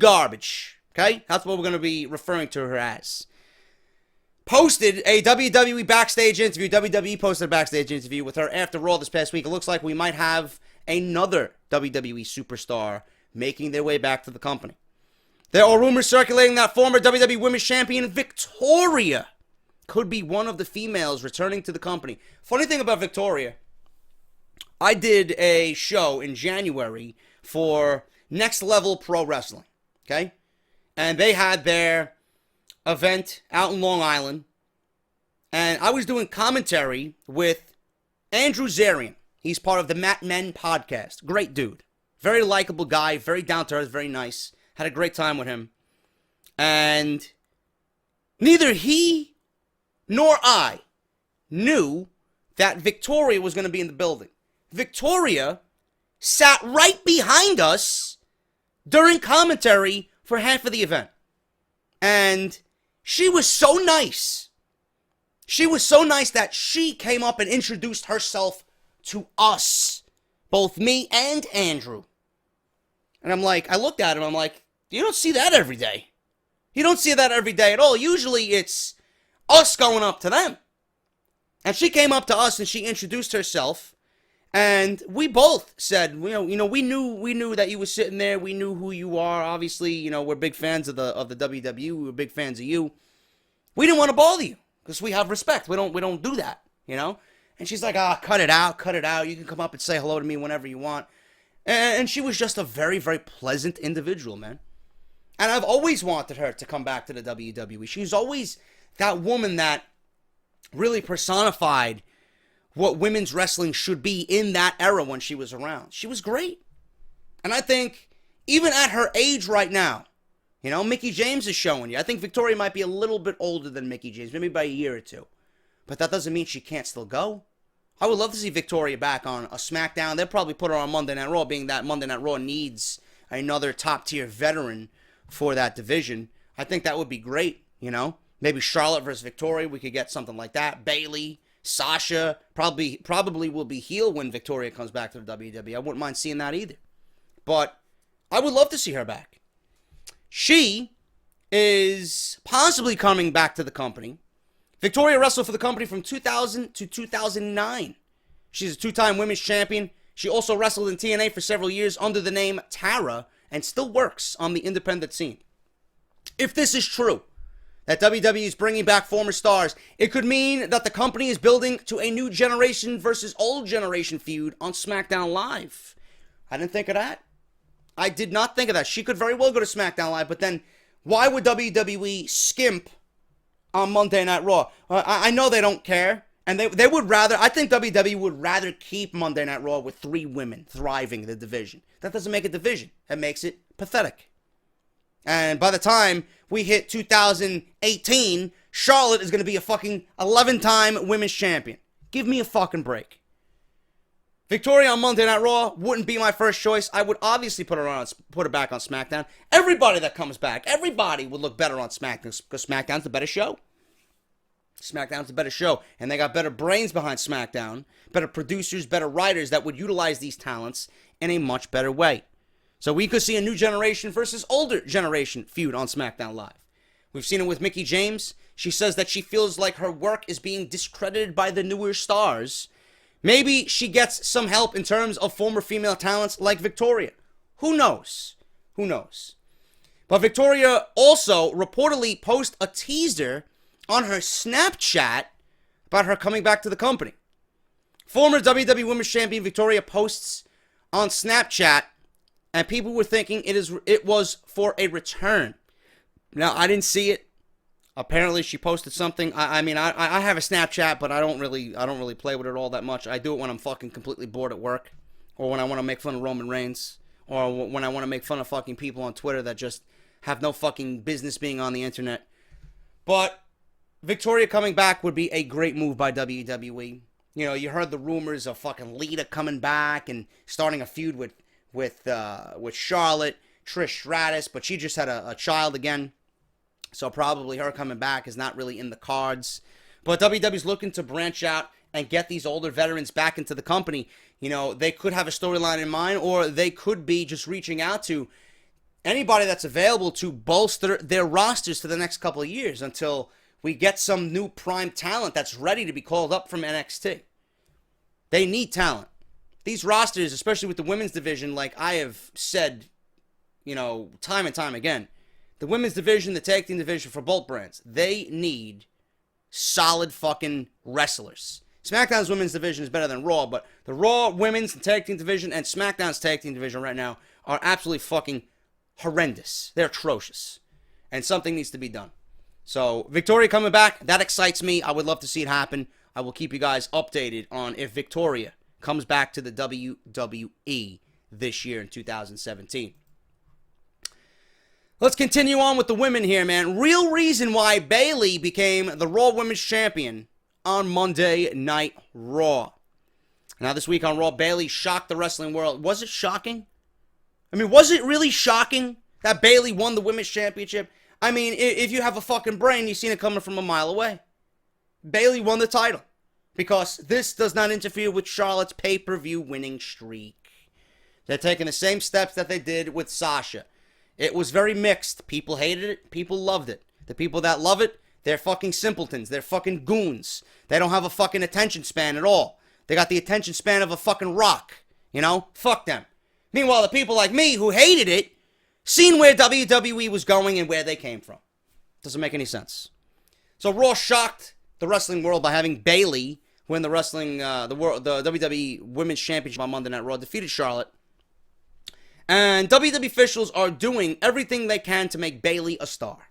Okay? That's what we're going to be referring to her as. Posted a WWE backstage interview. WWE posted a backstage interview with her after Raw this past week. It looks like we might have another WWE superstar making their way back to the company. There are rumors circulating that former WWE Women's Champion Victoria could be one of the females returning to the company. Funny thing about Victoria, I did a show in January for Next Level Pro Wrestling, okay? And they had their event out in Long Island. And I was doing commentary with Andrew Zarian. He's part of the Matt Men podcast. Great dude. Very likable guy, very down to earth, very nice. Had a great time with him. And neither he nor I knew that Victoria was going to be in the building. Victoria sat right behind us during commentary for half of the event. And she was so nice. She was so nice that she came up and introduced herself to us. Both me and Andrew. And I'm like, I looked at him, I'm like, you don't see that every day. You don't see that every day at all. Usually it's us going up to them. And she came up to us and she introduced herself. And we both said, we knew that you were sitting there. We knew who you are. Obviously, we're big fans of the WWE. We were big fans of you. We didn't want to bother you because we have respect. We don't do that, And she's like, cut it out. You can come up and say hello to me whenever you want. And she was just a very, very pleasant individual, man. And I've always wanted her to come back to the WWE. She's always that woman that really personified what women's wrestling should be in that era when she was around. She was great. And I think even at her age right now, Mickie James is showing you. I think Victoria might be a little bit older than Mickie James, maybe by a year or two. But that doesn't mean she can't still go. I would love to see Victoria back on a SmackDown. They'll probably put her on Monday Night Raw, being that Monday Night Raw needs another top-tier veteran for that division. I think that would be great, Maybe Charlotte versus Victoria, we could get something like that. Bayley, Sasha, probably will be heel when Victoria comes back to the WWE. I wouldn't mind seeing that either. But I would love to see her back. She is possibly coming back to the company. Victoria wrestled for the company from 2000 to 2009. She's a two-time women's champion. She also wrestled in TNA for several years under the name Tara and still works on the independent scene. If this is true, that WWE is bringing back former stars, it could mean that the company is building to a new generation versus old generation feud on SmackDown Live. I didn't think of that. I did not think of that. She could very well go to SmackDown Live, but then why would WWE skimp on Monday Night Raw? I know they don't care, and they would rather, I think WWE would rather keep Monday Night Raw with 3 women thriving the division. That doesn't make a division. That makes it pathetic. And by the time we hit 2018, Charlotte is going to be a fucking 11-time women's champion. Give me a fucking break. Victoria on Monday Night Raw wouldn't be my first choice. I would obviously put her back on SmackDown. Everybody that comes back, everybody would look better on SmackDown because SmackDown's the better show. SmackDown's the better show. And they got better brains behind SmackDown, better producers, better writers that would utilize these talents in a much better way. So we could see a new generation versus older generation feud on SmackDown Live. We've seen it with Mickie James. She says that she feels like her work is being discredited by the newer stars. Maybe she gets some help in terms of former female talents like Victoria. Who knows? Who knows? But Victoria also reportedly posted a teaser on her Snapchat about her coming back to the company. Former WWE Women's Champion Victoria posts on Snapchat, and people were thinking it was for a return. Now, I didn't see it. Apparently, she posted something. I have a Snapchat, but I don't really play with it all that much. I do it when I'm fucking completely bored at work, or when I want to make fun of Roman Reigns, or when I want to make fun of fucking people on Twitter that just have no fucking business being on the internet. But Victoria coming back would be a great move by WWE. You heard the rumors of fucking Lita coming back and starting a feud with Charlotte, Trish Stratus, but she just had a child again. So probably her coming back is not really in the cards. But WWE's looking to branch out and get these older veterans back into the company. They could have a storyline in mind, or they could be just reaching out to anybody that's available to bolster their rosters for the next couple of years until we get some new prime talent that's ready to be called up from NXT. They need talent. these rosters, especially with the women's division, like I have said, time and time again, the women's division, the tag team division for both brands, they need solid fucking wrestlers. SmackDown's women's division is better than Raw, but the Raw women's tag team division and SmackDown's tag team division right now are absolutely fucking horrendous. They're atrocious. And something needs to be done. So, Victoria coming back, that excites me. I would love to see it happen. I will keep you guys updated on if Victoria comes back to the WWE this year in 2017. Let's continue on with the women here, man. Real reason why Bayley became the Raw Women's Champion on Monday Night Raw. Now, this week on Raw, Bayley shocked the wrestling world. Was it shocking? I mean, was it really shocking that Bayley won the Women's Championship? I mean, if you have a fucking brain, you've seen it coming from a mile away. Bayley won the title because this does not interfere with Charlotte's pay-per-view winning streak. They're taking the same steps that they did with Sasha. It was very mixed. People hated it. People loved it. The people that love it, they're fucking simpletons. They're fucking goons. They don't have a fucking attention span at all. They got the attention span of a fucking rock. Fuck them. Meanwhile, the people like me who hated it, seen where WWE was going and where they came from. Doesn't make any sense. So Raw shocked the wrestling world by having Bayley win the WWE Women's Championship on Monday Night Raw, defeated Charlotte. And WWE officials are doing everything they can to make Bayley a star.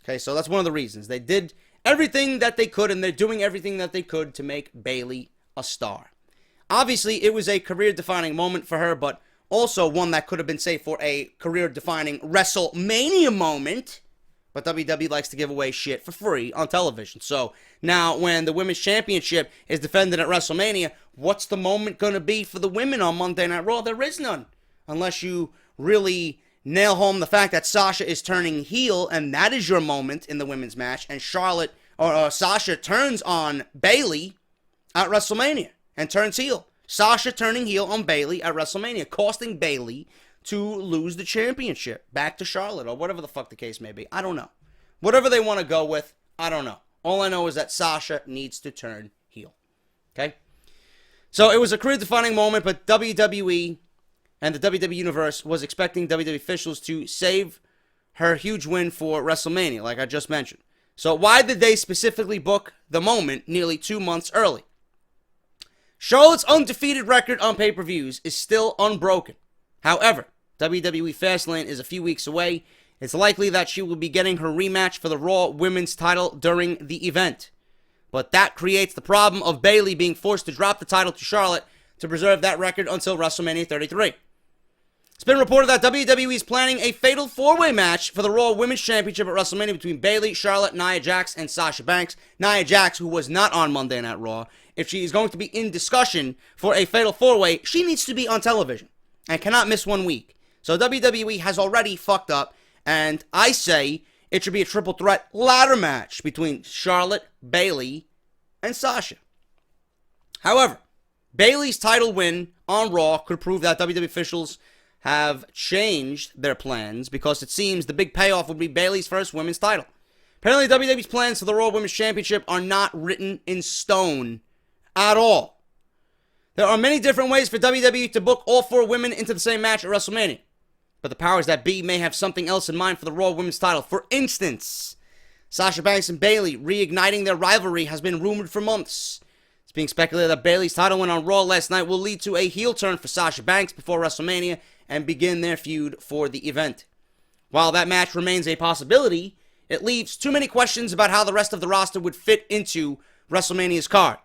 Okay, so that's one of the reasons. They did everything that they could, and they're doing everything that they could to make Bayley a star. Obviously, it was a career-defining moment for her, but also one that could have been, say, for a career-defining Wrestlemania moment. But WWE likes to give away shit for free on television. So now when the Women's Championship is defended at WrestleMania, what's the moment going to be for the women on Monday Night Raw? There is none. Unless you really nail home the fact that Sasha is turning heel, and that is your moment in the women's match, and Sasha turns on Bayley at WrestleMania and turns heel. Sasha turning heel on Bayley at WrestleMania, costing Bayley to lose the championship back to Charlotte, or whatever the fuck the case may be. I don't know. Whatever they want to go with, I don't know. All I know is that Sasha needs to turn heel. Okay? So it was a career-defining moment, but WWE and the WWE Universe was expecting WWE officials to save her huge win for WrestleMania, like I just mentioned. So why did they specifically book the moment nearly 2 months early? Charlotte's undefeated record on pay-per-views is still unbroken. However, WWE Fastlane is a few weeks away. It's likely that she will be getting her rematch for the Raw Women's title during the event. But that creates the problem of Bayley being forced to drop the title to Charlotte to preserve that record until WrestleMania 33. It's been reported that WWE is planning a fatal four-way match for the Raw Women's Championship at WrestleMania between Bayley, Charlotte, Nia Jax, and Sasha Banks. Nia Jax, who was not on Monday Night Raw, if she is going to be in discussion for a fatal four-way, she needs to be on television and cannot miss 1 week. So WWE has already fucked up, and I say it should be a triple threat ladder match between Charlotte, Bayley, and Sasha. However, Bayley's title win on Raw could prove that WWE officials have changed their plans, because it seems the big payoff would be Bayley's first women's title. Apparently, WWE's plans for the Raw Women's Championship are not written in stone at all. There are many different ways for WWE to book all four women into the same match at WrestleMania, but the powers that be may have something else in mind for the Raw Women's title. For instance, Sasha Banks and Bayley reigniting their rivalry has been rumored for months. It's being speculated that Bayley's title win on Raw last night will lead to a heel turn for Sasha Banks before WrestleMania and begin their feud for the event. While that match remains a possibility, it leaves too many questions about how the rest of the roster would fit into WrestleMania's card,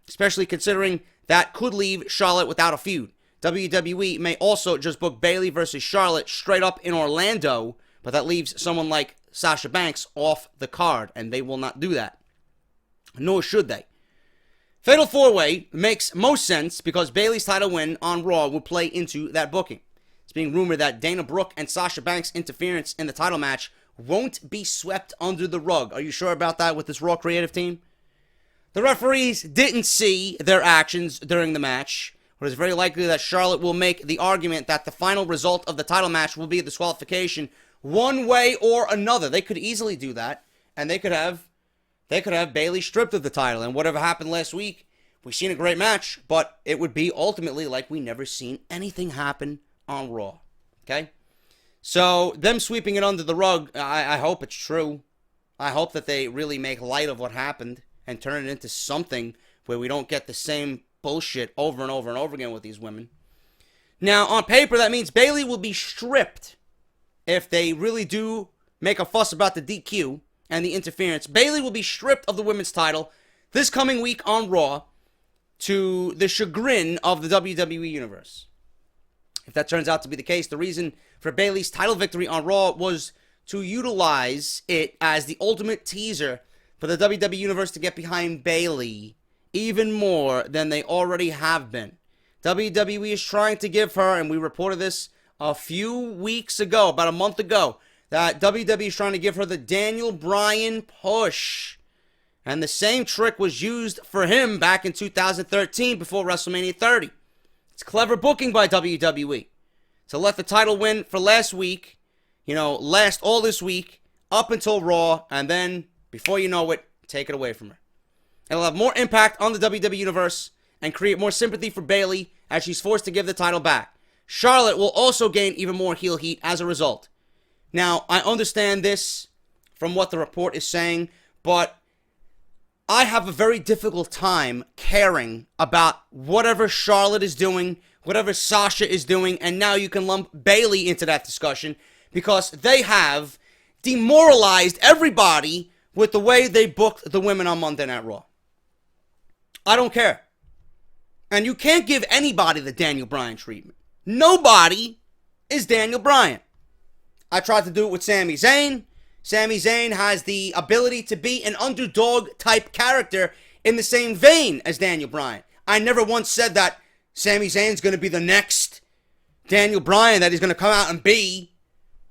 especially considering that could leave Charlotte without a feud. WWE may also just book Bayley versus Charlotte straight up in Orlando, but that leaves someone like Sasha Banks off the card, and they will not do that. Nor should they. Fatal 4-Way makes most sense because Bayley's title win on Raw will play into that booking. It's being rumored that Dana Brooke and Sasha Banks' interference in the title match won't be swept under the rug. Are you sure about that with this Raw creative team? The referees didn't see their actions during the match. It is very likely that Charlotte will make the argument that the final result of the title match will be a disqualification one way or another. They could easily do that, and they could have Bayley stripped of the title. And whatever happened last week we've seen a great match, but it would be ultimately like we never seen anything happen on Raw. Okay? So, them sweeping it under the rug, I hope it's true. I hope that they really make light of what happened and turn it into something where we don't get the same bullshit over and over and over again with these women. Now, on paper, that means Bayley will be stripped if they really do make a fuss about the DQ and the interference. Bayley will be stripped of the women's title this coming week on Raw to the chagrin of the WWE Universe. If that turns out to be the case, the reason for Bayley's title victory on Raw was to utilize it as the ultimate teaser for the WWE Universe to get behind Bayley even more than they already have been. WWE is trying to give her, and we reported this a few weeks ago, about a month ago, that WWE is trying to give her the Daniel Bryan push. And the same trick was used for him back in 2013 before WrestleMania 30. It's clever booking by WWE to let the title win for last week, last all this week, up until Raw, and then, before you know it, take it away from her. It'll have more impact on the WWE Universe and create more sympathy for Bayley as she's forced to give the title back. Charlotte will also gain even more heel heat as a result. Now, I understand this from what the report is saying, but I have a very difficult time caring about whatever Charlotte is doing, whatever Sasha is doing, and now you can lump Bayley into that discussion because they have demoralized everybody with the way they booked the women on Monday Night Raw. I don't care. And you can't give anybody the Daniel Bryan treatment. Nobody is Daniel Bryan. I tried to do it with Sami Zayn. Sami Zayn has the ability to be an underdog type character in the same vein as Daniel Bryan. I never once said that Sami Zayn's going to be the next Daniel Bryan, that he's going to come out and be,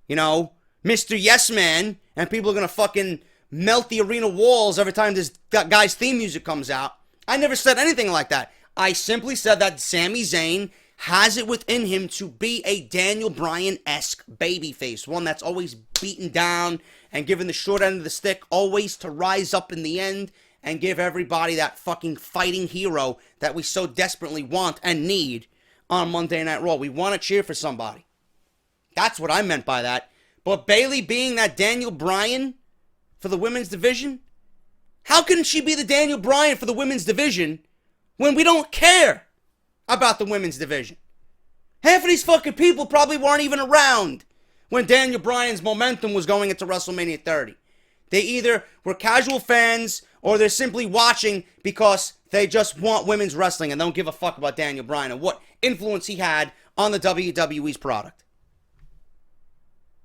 Mr. Yes Man, and people are going to fucking melt the arena walls every time this guy's theme music comes out. I never said anything like that. I simply said that Sami Zayn has it within him to be a Daniel Bryan-esque babyface, one that's always beaten down and given the short end of the stick, always to rise up in the end and give everybody that fucking fighting hero that we so desperately want and need on Monday Night Raw. We want to cheer for somebody. That's what I meant by that. But Bayley being that Daniel Bryan for the women's division, how can she be the Daniel Bryan for the women's division when we don't care about the women's division? Half of these fucking people probably weren't even around when Daniel Bryan's momentum was going into WrestleMania 30. They either were casual fans or they're simply watching because they just want women's wrestling and don't give a fuck about Daniel Bryan and what influence he had on the WWE's product.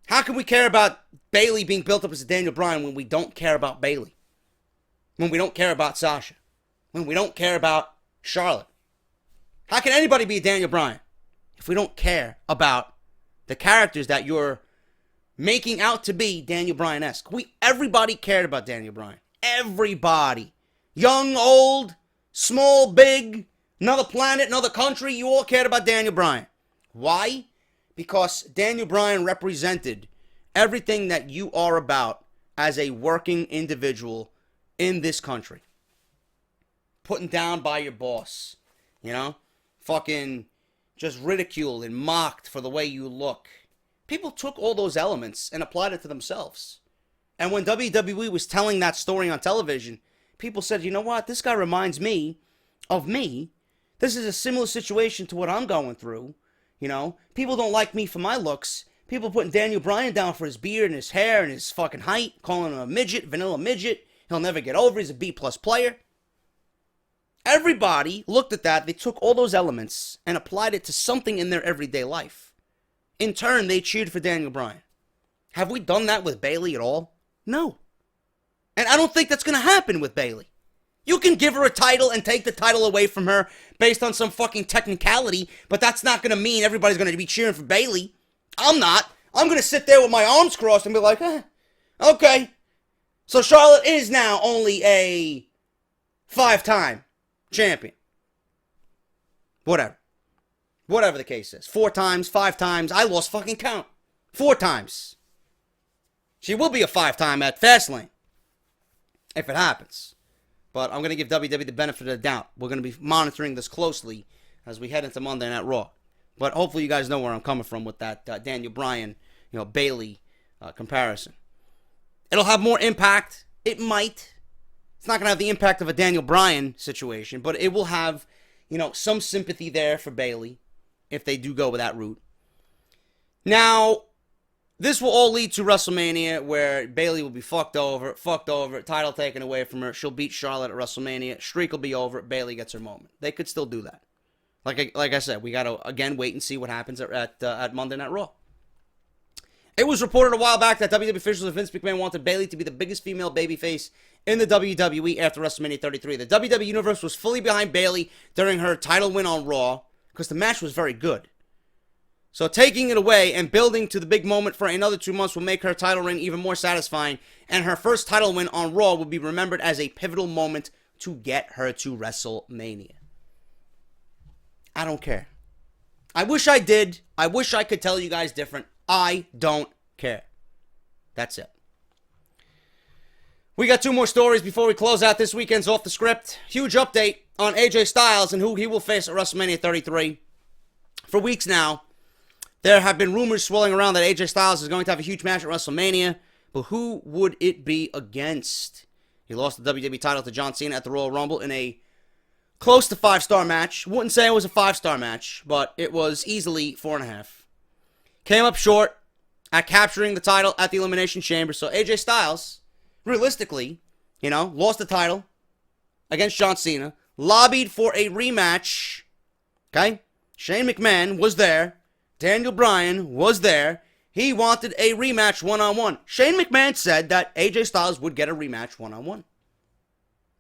How can we care about Bayley being built up as a Daniel Bryan when we don't care about Bayley? When we don't care about Sasha? When we don't care about Charlotte? How can anybody be a Daniel Bryan if we don't care about the characters that you're making out to be Daniel Bryan-esque? Everybody cared about Daniel Bryan. Everybody. Young, old, small, big, another planet, another country, you all cared about Daniel Bryan. Why? Because Daniel Bryan represented everything that you are about as a working individual in this country. Putting down by your boss, fucking just ridiculed and mocked for the way you look. People took all those elements and applied it to themselves. And when WWE was telling that story on television, people said, you know what, this guy reminds me of me. This is a similar situation to what I'm going through. People don't like me for my looks. People putting Daniel Bryan down for his beard and his hair and his fucking height, calling him a midget, vanilla midget. He'll never get over. He's a B-plus player. Everybody looked at that. They took all those elements and applied it to something in their everyday life. In turn, they cheered for Daniel Bryan. Have we done that with Bayley at all? No. And I don't think that's going to happen with Bayley. You can give her a title and take the title away from her based on some fucking technicality, but that's not going to mean everybody's going to be cheering for Bayley. I'm not. I'm going to sit there with my arms crossed and be like, okay. So Charlotte is now only a 5-time champion. Whatever the case is. 4 times, 5 times. I lost fucking count. 4 times. She will be a 5-time at Fastlane. If it happens. But I'm going to give WWE the benefit of the doubt. We're going to be monitoring this closely as we head into Monday Night Raw. But hopefully you guys know where I'm coming from with that Daniel Bryan, Bayley comparison. It'll have more impact. It might. It's not going to have the impact of a Daniel Bryan situation, but it will have, some sympathy there for Bayley if they do go with that route. Now, this will all lead to WrestleMania where Bayley will be fucked over, title taken away from her. She'll beat Charlotte at WrestleMania. Streak will be over. Bayley gets her moment. They could still do that. Like I said, we got to, again, wait and see what happens at Monday Night Raw. It was reported a while back that WWE officials and Vince McMahon wanted Bayley to be the biggest female babyface in the WWE after WrestleMania 33. The WWE Universe was fully behind Bayley during her title win on Raw because the match was very good. So taking it away and building to the big moment for another 2 months will make her title reign even more satisfying, and her first title win on Raw will be remembered as a pivotal moment to get her to WrestleMania. I don't care. I wish I did. I wish I could tell you guys different. I don't care. That's it. We got 2 more stories before we close out this weekend's Off the Script. Huge update on AJ Styles and who he will face at WrestleMania 33. For weeks now, there have been rumors swirling around that AJ Styles is going to have a huge match at WrestleMania, but who would it be against? He lost the WWE title to John Cena at the Royal Rumble in a close to 5-star match. Wouldn't say it was a 5-star match, but it was easily 4.5. Came up short at capturing the title at the Elimination Chamber. So AJ Styles, realistically, lost the title against John Cena. Lobbied for a rematch. Okay? Shane McMahon was there. Daniel Bryan was there. He wanted a rematch one-on-one. Shane McMahon said that AJ Styles would get a rematch one-on-one.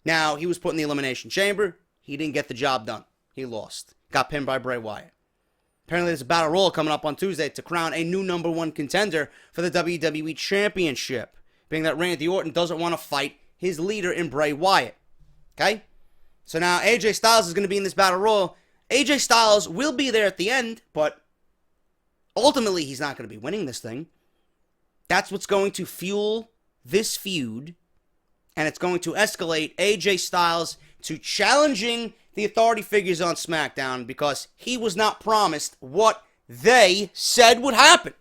Now, he was put in the Elimination Chamber. He didn't get the job done. He lost. Got pinned by Bray Wyatt. Apparently, there's a battle royal coming up on Tuesday to crown a new #1 contender for the WWE Championship, being that Randy Orton doesn't want to fight his leader in Bray Wyatt. Okay? So now AJ Styles is going to be in this battle royal. AJ Styles will be there at the end, but ultimately he's not going to be winning this thing. That's what's going to fuel this feud, and it's going to escalate AJ Styles to challenging the authority figures on SmackDown because he was not promised what they said would happen.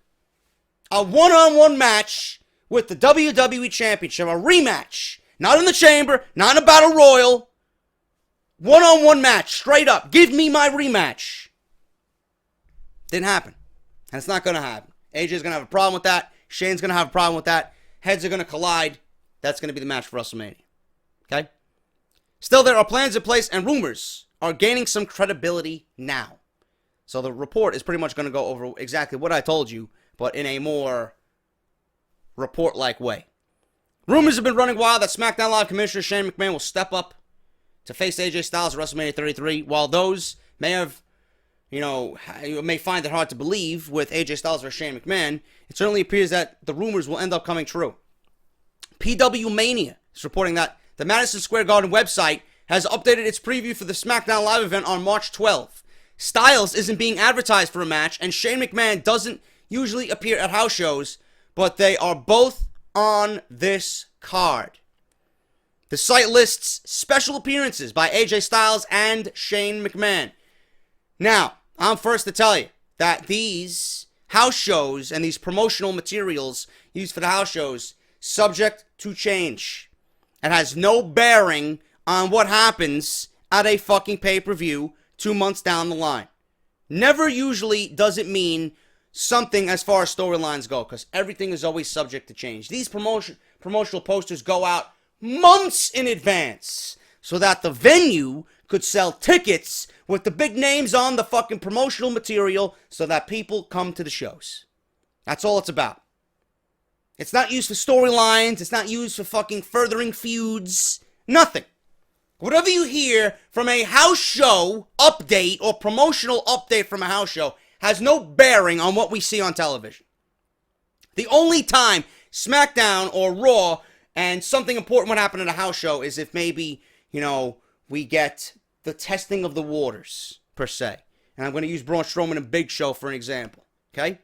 A one-on-one match with the WWE Championship, a rematch. Not in the chamber, not in a battle royal. One-on-one match, straight up. Give me my rematch. Didn't happen. And it's not going to happen. AJ's going to have a problem with that. Shane's going to have a problem with that. Heads are going to collide. That's going to be the match for WrestleMania. Okay? Still, there are plans in place, and rumors are gaining some credibility now. So the report is pretty much going to go over exactly what I told you, but in a more report-like way. Rumors have been running wild that SmackDown Live Commissioner Shane McMahon will step up to face AJ Styles at WrestleMania 33. While those may have, you may find it hard to believe with AJ Styles versus Shane McMahon, it certainly appears that the rumors will end up coming true. PW Mania is reporting that the Madison Square Garden website has updated its preview for the SmackDown Live event on March 12th. Styles isn't being advertised for a match, and Shane McMahon doesn't usually appear at house shows, but they are both on this card. The site lists special appearances by AJ Styles and Shane McMahon. Now, I'm first to tell you that these house shows and these promotional materials used for the house shows subject to change. It has no bearing on what happens at a fucking pay-per-view 2 months down the line. Never usually does it mean something as far as storylines go, because everything is always subject to change. These promotional posters go out months in advance so that the venue could sell tickets with the big names on the fucking promotional material so that people come to the shows. That's all it's about. It's not used for storylines. It's not used for fucking furthering feuds. Nothing. Whatever you hear from a house show update or promotional update from a house show has no bearing on what we see on television. The only time SmackDown or Raw and something important would happen at a house show is if maybe, we get the testing of the waters, per se. And I'm going to use Braun Strowman and Big Show for an example. Okay?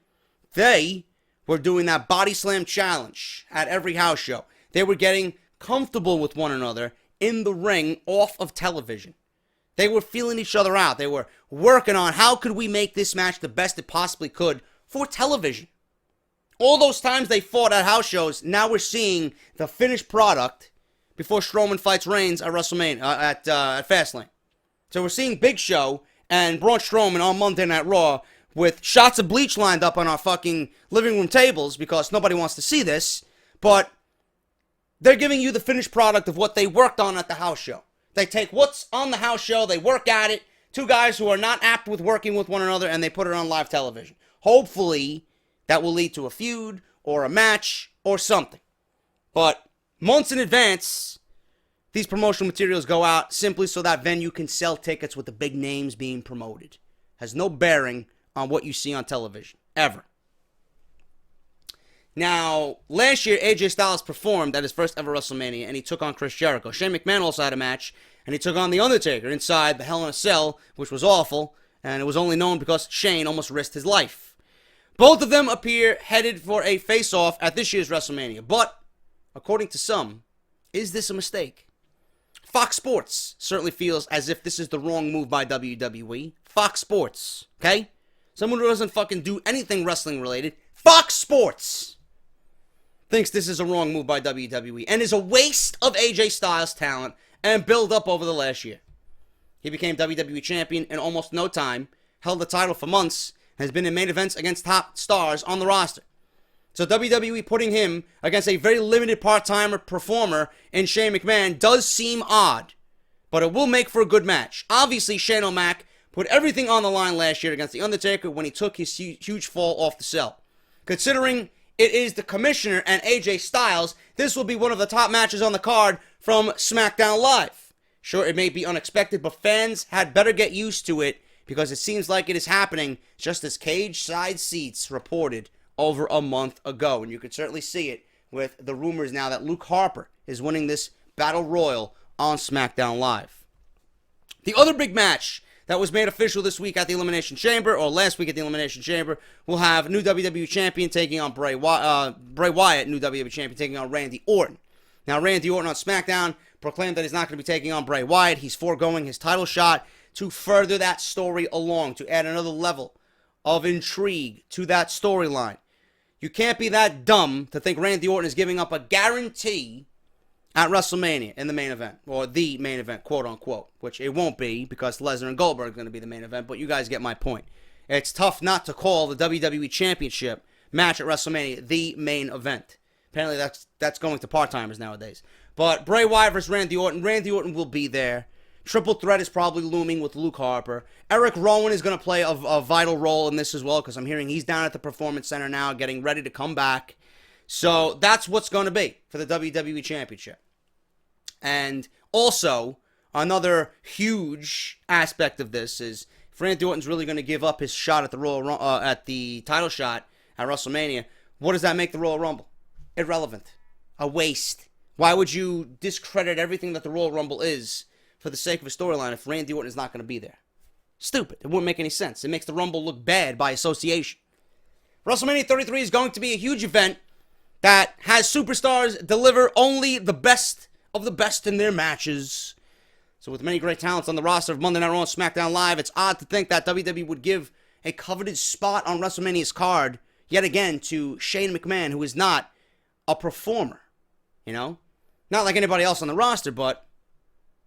They were doing that body slam challenge at every house show. They were getting comfortable with one another in the ring off of television. They were feeling each other out. They were working on how could we make this match the best it possibly could for television. All those times they fought at house shows, now we're seeing the finished product before Strowman fights Reigns at WrestleMania, at Fastlane. So we're seeing Big Show and Braun Strowman on Monday Night Raw with shots of bleach lined up on our fucking living room tables because nobody wants to see this, but they're giving you the finished product of what they worked on at the house show. They take what's on the house show, they work at it, two guys who are not apt with working with one another, and they put it on live television. Hopefully, that will lead to a feud or a match or something. But months in advance, these promotional materials go out simply so that venue can sell tickets with the big names being promoted. Has no bearing on what you see on television, ever. Now, last year, AJ Styles performed at his first ever WrestleMania, and he took on Chris Jericho. Shane McMahon also had a match, and he took on The Undertaker inside the Hell in a Cell, which was awful, and it was only known because Shane almost risked his life. Both of them appear headed for a face-off at this year's WrestleMania, but, according to some, is this a mistake? Fox Sports certainly feels as if this is the wrong move by WWE. Fox Sports, okay? Someone who doesn't fucking do anything wrestling related. Fox Sports thinks this is a wrong move by WWE and is a waste of AJ Styles' talent and build up over the last year. He became WWE champion in almost no time, held the title for months, and has been in main events against top stars on the roster. So WWE putting him against a very limited part-timer performer in Shane McMahon does seem odd, but it will make for a good match. Obviously, Shane O'Mac put everything on the line last year against The Undertaker when he took his huge fall off the cell. Considering it is the Commissioner and AJ Styles, this will be one of the top matches on the card from SmackDown Live. Sure, it may be unexpected, but fans had better get used to it because it seems like it is happening just as Cage Side Seats reported over a month ago. And you can certainly see it with the rumors now that Luke Harper is winning this Battle Royal on SmackDown Live. The other big match that was made official this week at the Elimination Chamber, or last week at the Elimination Chamber, will have new WWE Champion taking on Bray Wyatt, new WWE Champion taking on Randy Orton. Now, Randy Orton on SmackDown proclaimed that he's not going to be taking on Bray Wyatt. He's foregoing his title shot to further that story along, to add another level of intrigue to that storyline. You can't be that dumb to think Randy Orton is giving up a guarantee at WrestleMania in the main event, or the main event, quote unquote, which it won't be because Lesnar and Goldberg are going to be the main event, but you guys get my point. It's tough not to call the WWE Championship match at WrestleMania the main event. Apparently that's going to part-timers nowadays. But Bray Wyatt versus Randy Orton will be there. Triple threat is probably looming with Luke Harper. Eric Rowan is going to play a vital role in this as well because I'm hearing he's down at the Performance Center now getting ready to come back. So that's what's going to be for the WWE Championship. And also, another huge aspect of this is if Randy Orton's really going to give up his shot at the title shot at WrestleMania, what does that make the Royal Rumble? Irrelevant. A waste. Why would you discredit everything that the Royal Rumble is for the sake of a storyline if Randy Orton is not going to be there? Stupid. It wouldn't make any sense. It makes the Rumble look bad by association. WrestleMania 33 is going to be a huge event that has superstars deliver only the best of the best in their matches. So with many great talents on the roster of Monday Night Raw and SmackDown Live, it's odd to think that WWE would give a coveted spot on WrestleMania's card yet again to Shane McMahon, who is not a performer. You know? Not like anybody else on the roster, but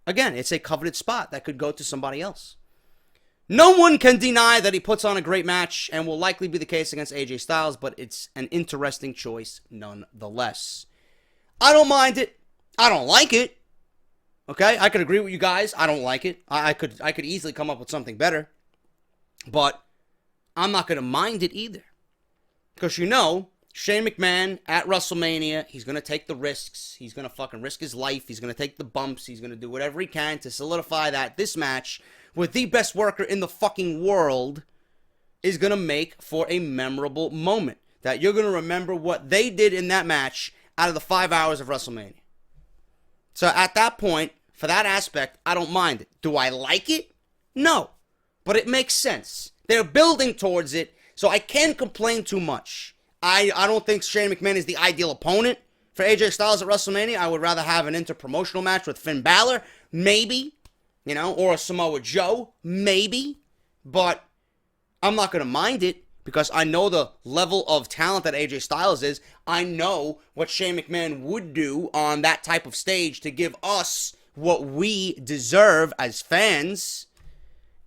again, it's a coveted spot that could go to somebody else. No one can deny that he puts on a great match and will likely be the case against AJ Styles, but it's an interesting choice nonetheless. I don't mind it. I don't like it. Okay? I could agree with you guys. I don't like it. I could easily come up with something better. But I'm not going to mind it either. Because you know, Shane McMahon at WrestleMania, he's going to take the risks. He's going to fucking risk his life. He's going to take the bumps. He's going to do whatever he can to solidify that this match with the best worker in the fucking world is going to make for a memorable moment. That you're going to remember what they did in that match out of the 5 hours of WrestleMania. So at that point, for that aspect, I don't mind it. Do I like it? No. But it makes sense. They're building towards it, so I can't complain too much. I don't think Shane McMahon is the ideal opponent For AJ Styles at WrestleMania, I would rather have an interpromotional match with Finn Balor, maybe, or a Samoa Joe, maybe. But I'm not going to mind it because I know the level of talent that AJ Styles is. I know what Shane McMahon would do on that type of stage to give us what we deserve as fans.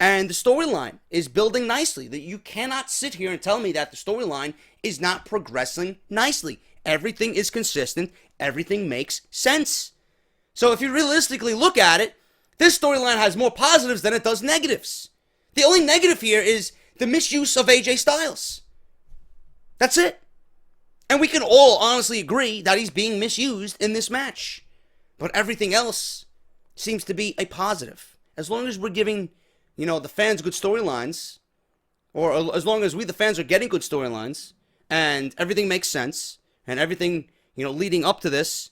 And the storyline is building nicely. That you cannot sit here and tell me that the storyline is not progressing nicely. Everything is consistent. Everything makes sense. So if you realistically look at it, this storyline has more positives than it does negatives. The only negative here is the misuse of AJ Styles. That's it. And we can all honestly agree that he's being misused in this match. But everything else seems to be a positive. As long as we're giving, the fans good storylines, or as long as we, the fans, are getting good storylines, and everything makes sense, and everything, leading up to this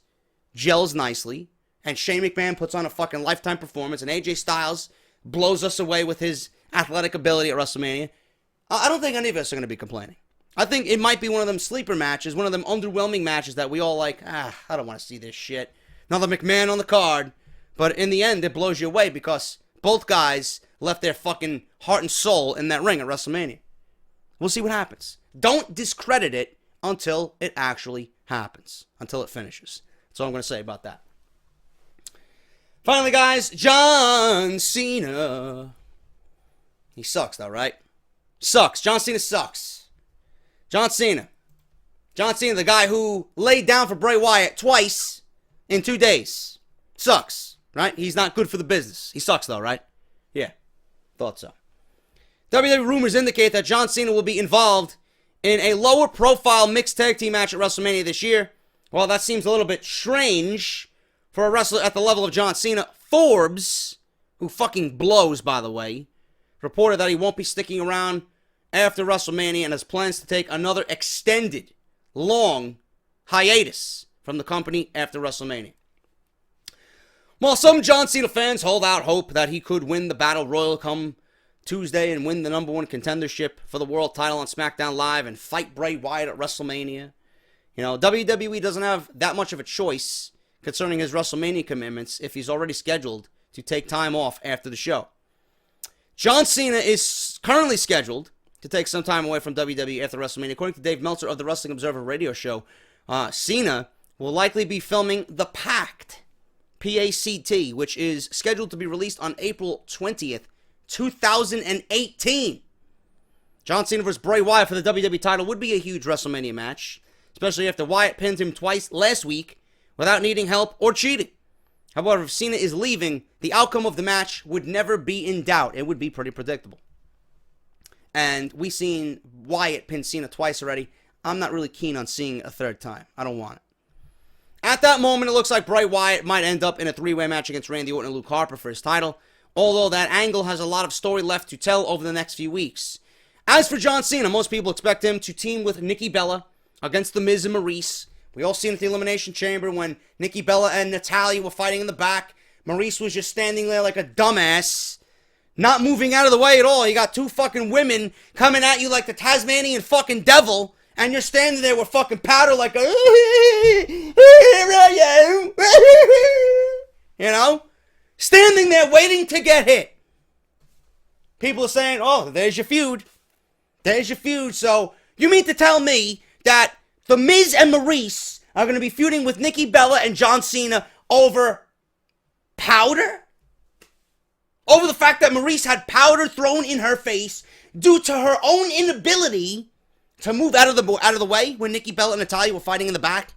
gels nicely, and Shane McMahon puts on a fucking lifetime performance, and AJ Styles blows us away with his athletic ability at WrestleMania, I don't think any of us are going to be complaining. I think it might be one of them sleeper matches, one of them underwhelming matches that we all like, I don't want to see this shit. Another McMahon on the card. But in the end, it blows you away because both guys left their fucking heart and soul in that ring at WrestleMania. We'll see what happens. Don't discredit it until it actually happens. Until it finishes. That's all I'm going to say about that. Finally, guys, John Cena. He sucks, though, right? Sucks. John Cena sucks. John Cena, the guy who laid down for Bray Wyatt twice in 2 days. Sucks, right? He's not good for the business. He sucks, though, right? Yeah, thought so. WWE rumors indicate that John Cena will be involved in a lower-profile mixed tag team match at WrestleMania this year. Well, that seems a little bit strange for a wrestler at the level of John Cena. Forbes, who fucking blows, by the way, reported that he won't be sticking around after WrestleMania and has plans to take another extended, long hiatus from the company after WrestleMania. While some John Cena fans hold out hope that he could win the Battle Royal come Tuesday and win the #1 contendership for the world title on SmackDown Live and fight Bray Wyatt at WrestleMania, WWE doesn't have that much of a choice concerning his WrestleMania commitments if he's already scheduled to take time off after the show. John Cena is currently scheduled to take some time away from WWE after WrestleMania. According to Dave Meltzer of the Wrestling Observer radio show, Cena will likely be filming The Pact, P-A-C-T, which is scheduled to be released on April 20th, 2018. John Cena vs. Bray Wyatt for the WWE title would be a huge WrestleMania match, especially after Wyatt pinned him twice last week without needing help or cheating. However, if Cena is leaving, the outcome of the match would never be in doubt. It would be pretty predictable. And we've seen Wyatt pin Cena twice already. I'm not really keen on seeing a third time. I don't want it. At that moment, it looks like Bray Wyatt might end up in a three-way match against Randy Orton and Luke Harper for his title, although that angle has a lot of story left to tell over the next few weeks. As for John Cena, most people expect him to team with Nikki Bella against The Miz and Maurice. We all seen it at the Elimination Chamber when Nikki Bella and Natalya were fighting in the back. Maurice was just standing there like a dumbass, not moving out of the way at all. You got two fucking women coming at you like the Tasmanian fucking devil, and you're standing there with fucking powder like a, here I am, standing there waiting to get hit. People are saying, oh, there's your feud. There's your feud. So you mean to tell me that The Miz and Maurice are going to be feuding with Nikki Bella and John Cena over powder? Over the fact that Maurice had powder thrown in her face due to her own inability to move out of the way when Nikki Bella and Natalya were fighting in the back?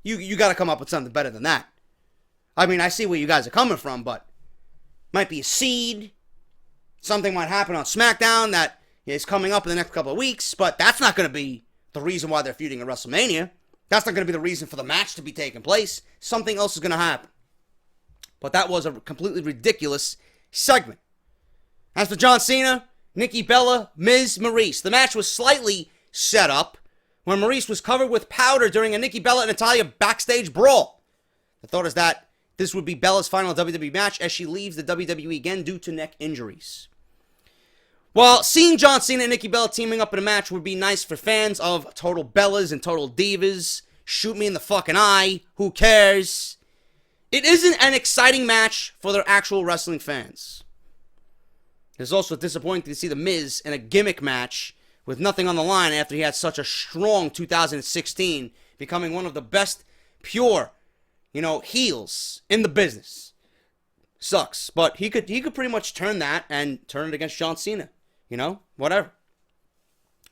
You got to come up with something better than that. I mean, I see where you guys are coming from, but might be a seed. Something might happen on SmackDown that is coming up in the next couple of weeks, but that's not going to be the reason why they're feuding at WrestleMania. That's not going to be the reason for the match to be taking place. Something else is going to happen. But that was a completely ridiculous segment. As for John Cena, Nikki Bella, Miz, Maurice. The match was slightly set up when Maurice was covered with powder during a Nikki Bella and Natalya backstage brawl. The thought is that this would be Bella's final WWE match as she leaves the WWE again due to neck injuries. While seeing John Cena and Nikki Bella teaming up in a match would be nice for fans of Total Bellas and Total Divas, shoot me in the fucking eye. Who cares? It isn't an exciting match for their actual wrestling fans. It's also disappointing to see The Miz in a gimmick match with nothing on the line after he had such a strong 2016, becoming one of the best pure, heels in the business. Sucks, but he could pretty much turn that and turn it against John Cena. Whatever.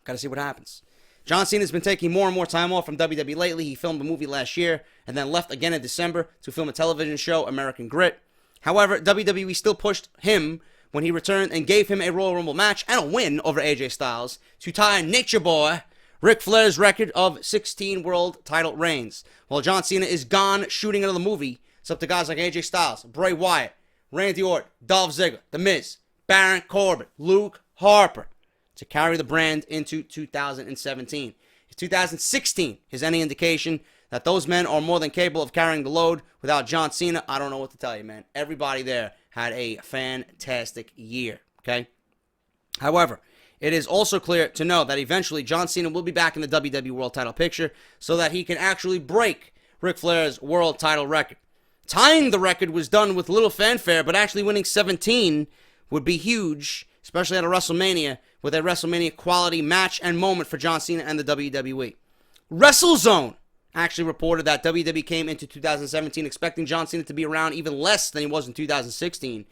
Gotta see what happens. John Cena's been taking more and more time off from WWE lately. He filmed a movie last year and then left again in December to film a television show, American Grit. However, WWE still pushed him when he returned and gave him a Royal Rumble match and a win over AJ Styles to tie Nature Boy Ric Flair's record of 16 world title reigns. While John Cena is gone shooting another movie, it's up to guys like AJ Styles, Bray Wyatt, Randy Orton, Dolph Ziggler, The Miz, Baron Corbin, Luke Harper to carry the brand into 2017. If 2016 is any indication that those men are more than capable of carrying the load without John Cena, I don't know what to tell you, man. Everybody there had a fantastic year, okay? However, it is also clear to know that eventually John Cena will be back in the WWE World title picture so that he can actually break Ric Flair's world title record. Tying the record was done with little fanfare, but actually winning 17 would be huge, especially at a WrestleMania, with a WrestleMania quality match and moment for John Cena and the WWE. WrestleZone actually reported that WWE came into 2017 expecting John Cena to be around even less than he was in 2016.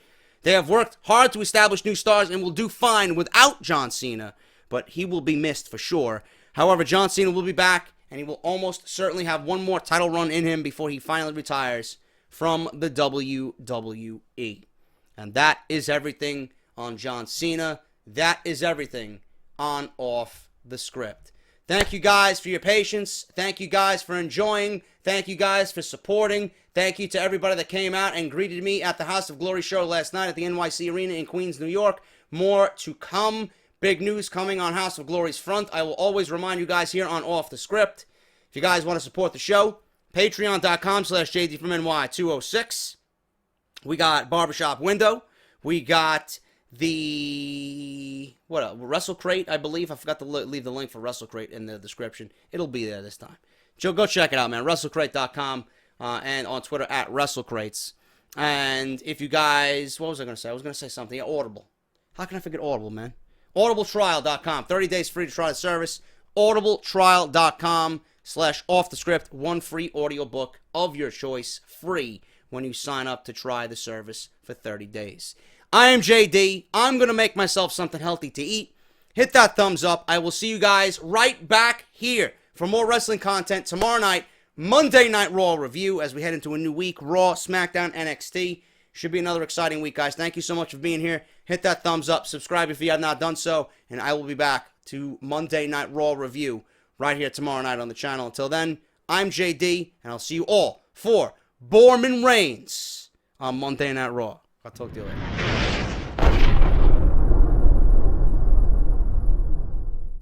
They have worked hard to establish new stars and will do fine without John Cena, but he will be missed for sure. However, John Cena will be back, and he will almost certainly have one more title run in him before he finally retires from the WWE. And that is everything on John Cena. That is everything on Off the Script. Thank you guys for your patience. Thank you guys for enjoying. Thank you guys for supporting. Thank you to everybody that came out and greeted me at the House of Glory show last night at the NYC Arena in Queens, New York. More to come. Big news coming on House of Glory's front. I will always remind you guys here on Off the Script. If you guys want to support the show, patreon.com/JD from NY206. We got Barbershop Window. We got the Wrestle Crate, I believe. I forgot to leave the link for Wrestle Crate in the description. It'll be there this time. Joe, go check it out, man. WrestleCrate.com and on Twitter at WrestleCrates. And if you guys, what was I going to say? I was going to say something. Yeah, Audible. How can I forget Audible, man? AudibleTrial.com. 30 days free to try the service. AudibleTrial.com/offthescript. One free audiobook of your choice, free, when you sign up to try the service for 30 days. I am JD. I'm going to make myself something healthy to eat. Hit that thumbs up. I will see you guys right back here for more wrestling content tomorrow night. Monday Night Raw review as we head into a new week. Raw, SmackDown, NXT. Should be another exciting week, guys. Thank you so much for being here. Hit that thumbs up. Subscribe if you have not done so. And I will be back to Monday Night Raw review right here tomorrow night on the channel. Until then, I'm JD, and I'll see you all for Borman Reigns on Monday Night Raw. I'll talk to you later.